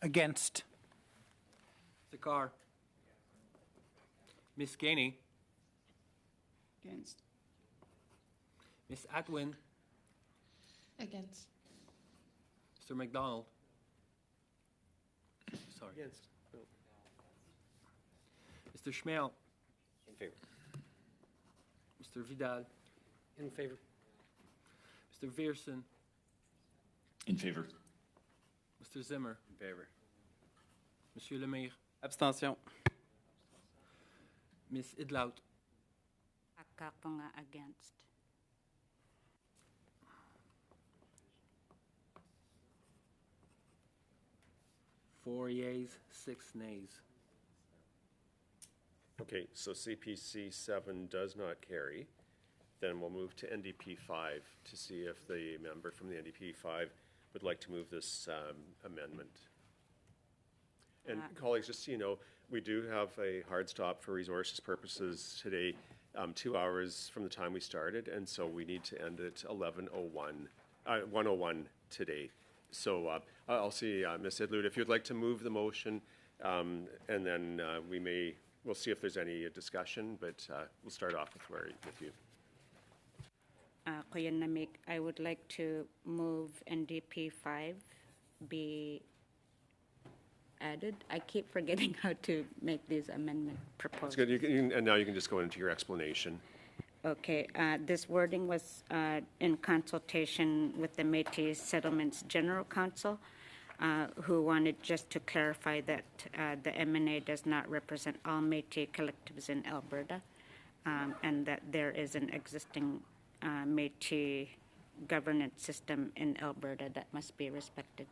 Against. Mr. Carr. Miss Gainey. Against. Miss Atwin. Against. Mr. McDonald. Sorry. Against. No. Mr. Schmale. In favor. Mr. Vidal. In favor. Mr. Veerson. In favor. Mr. Zimmer. In favor. Monsieur Lemire. Abstention. Miss Idlout. Ako po nga against. Four yeas, 6 nays. Okay, so CPC 7 does not carry. Then we'll move to NDP 5 to see if the member from the NDP 5 would like to move this amendment. And colleagues, just so you know, we do have a hard stop for resources purposes today, 2 hours from the time we started, and so we need to end at 1:01 today. So I'll see, Ms. Idlout, if you'd like to move the motion, and then we'll see if there's any discussion, but we'll start off with you. Kuya Namik, I would like to move NDP 5 be added. I keep forgetting how to make these amendment proposals. That's good. And now you can just go into your explanation. Okay, this wording was in consultation with the Métis Settlements General Council, who wanted just to clarify that the MNA does not represent all Métis collectives in Alberta, and that there is an existing Métis governance system in Alberta that must be respected.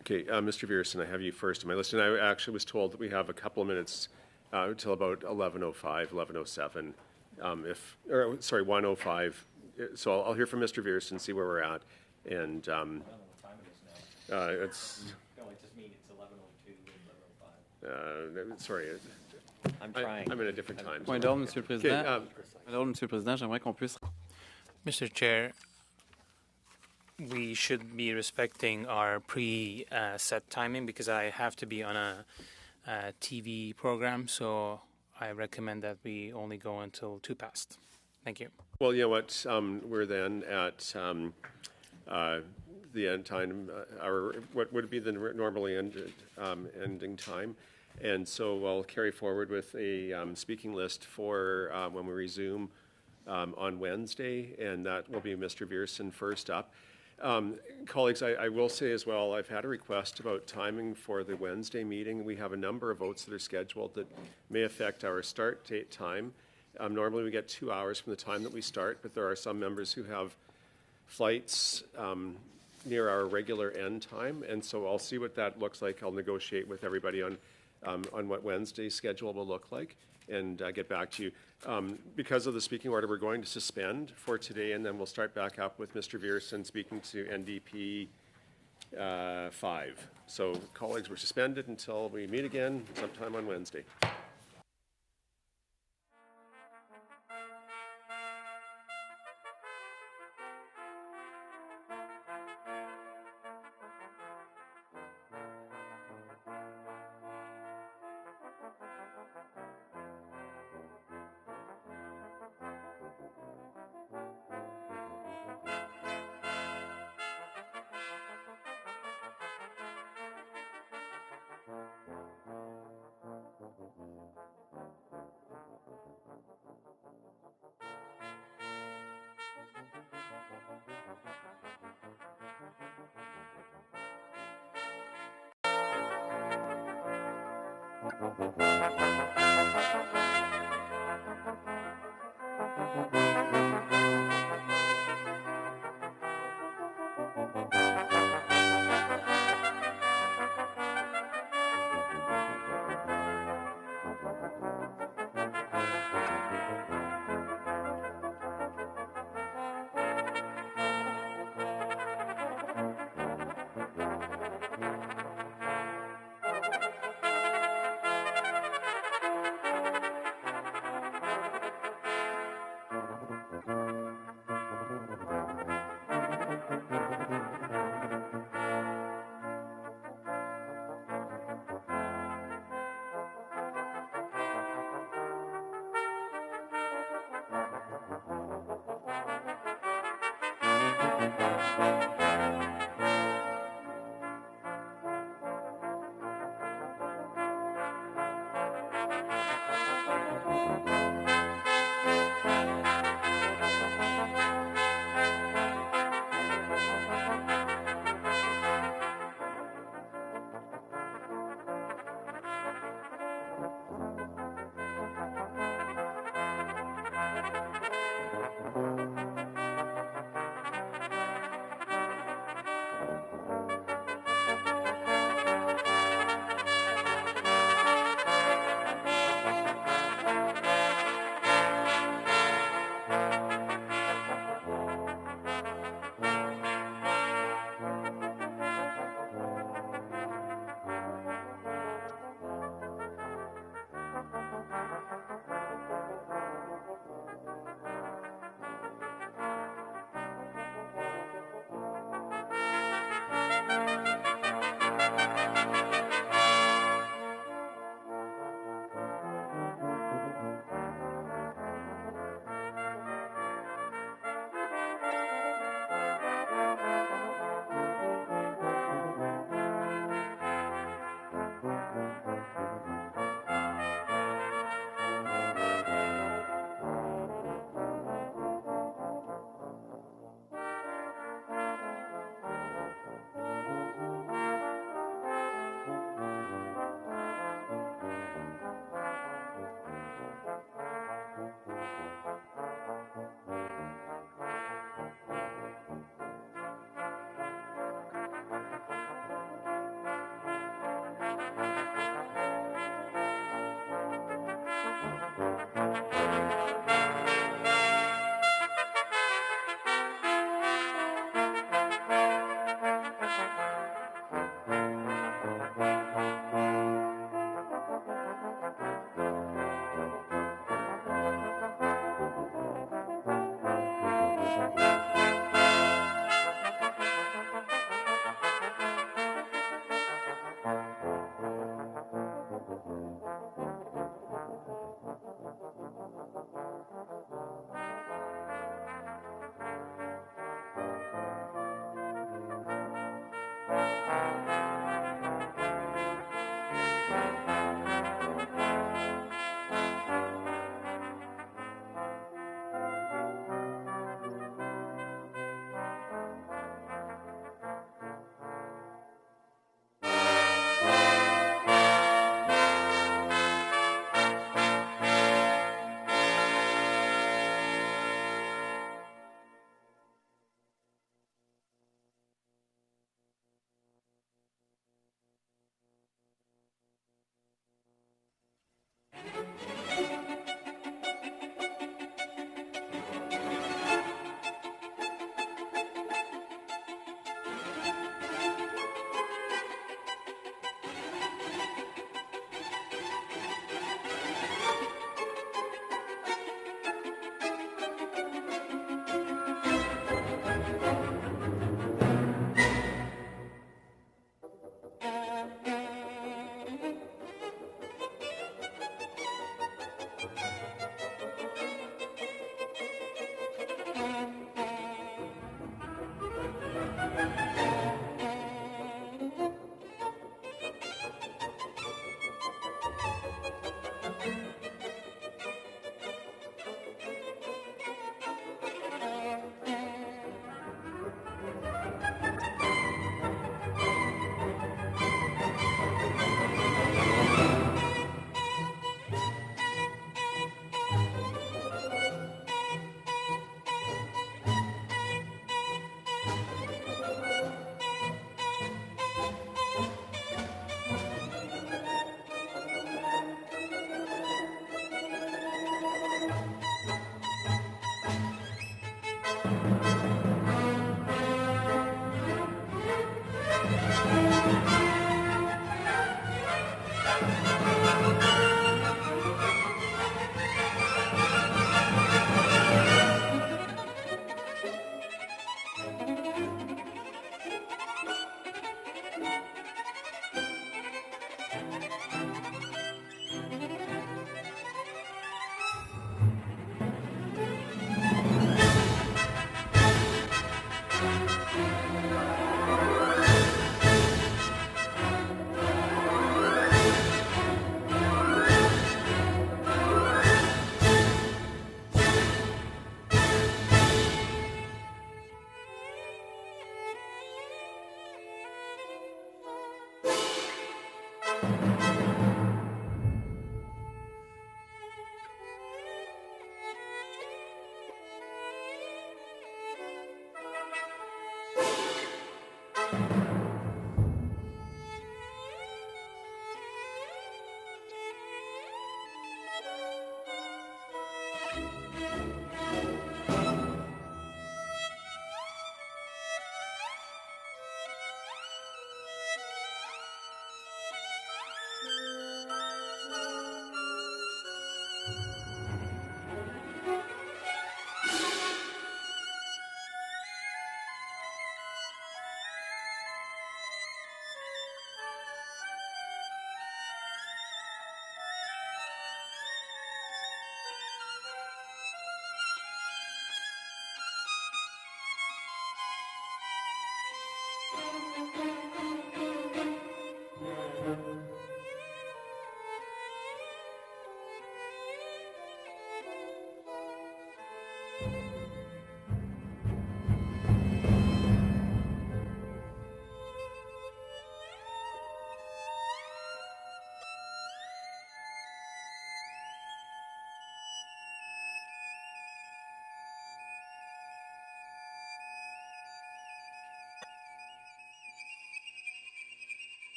Okay, Mr. Veerson, I have you first on my list, and I actually was told that we have a couple of minutes until about 11:05, 11:07, 1:05. So I'll hear from Mr. Veerson, see where we're at, and I don't know what time it is now. it's. No, it just means it's 11:02 and 11:05. Sorry, I'm trying. I'm in a different time. Point d'ordre, Monsieur le Président. Okay, Point d'ordre, Monsieur le Président, j'aimerais qu'on puisse... Mr. Chair, we should be respecting our pre-set timing because I have to be on a TV program, so I recommend that we only go until 2 past. Thank you. Well, you know what? We're then at the end time, what would be the normally ending time. And so I'll carry forward with a speaking list for when we resume on Wednesday, and that will be Mr. Veerson first up. Colleagues, I will say as well, I've had a request about timing for the Wednesday meeting. We have a number of votes that are scheduled that may affect our start date time. Normally we get 2 hours from the time that we start, but there are some members who have flights near our regular end time, and so I'll see what that looks like. I'll negotiate with everybody on what Wednesday's schedule will look like, and get back to you. Because of the speaking order, we're going to suspend for today, and then we'll start back up with Mr. Vierson speaking to NDP 5. So, colleagues, we're suspended until we meet again sometime on Wednesday.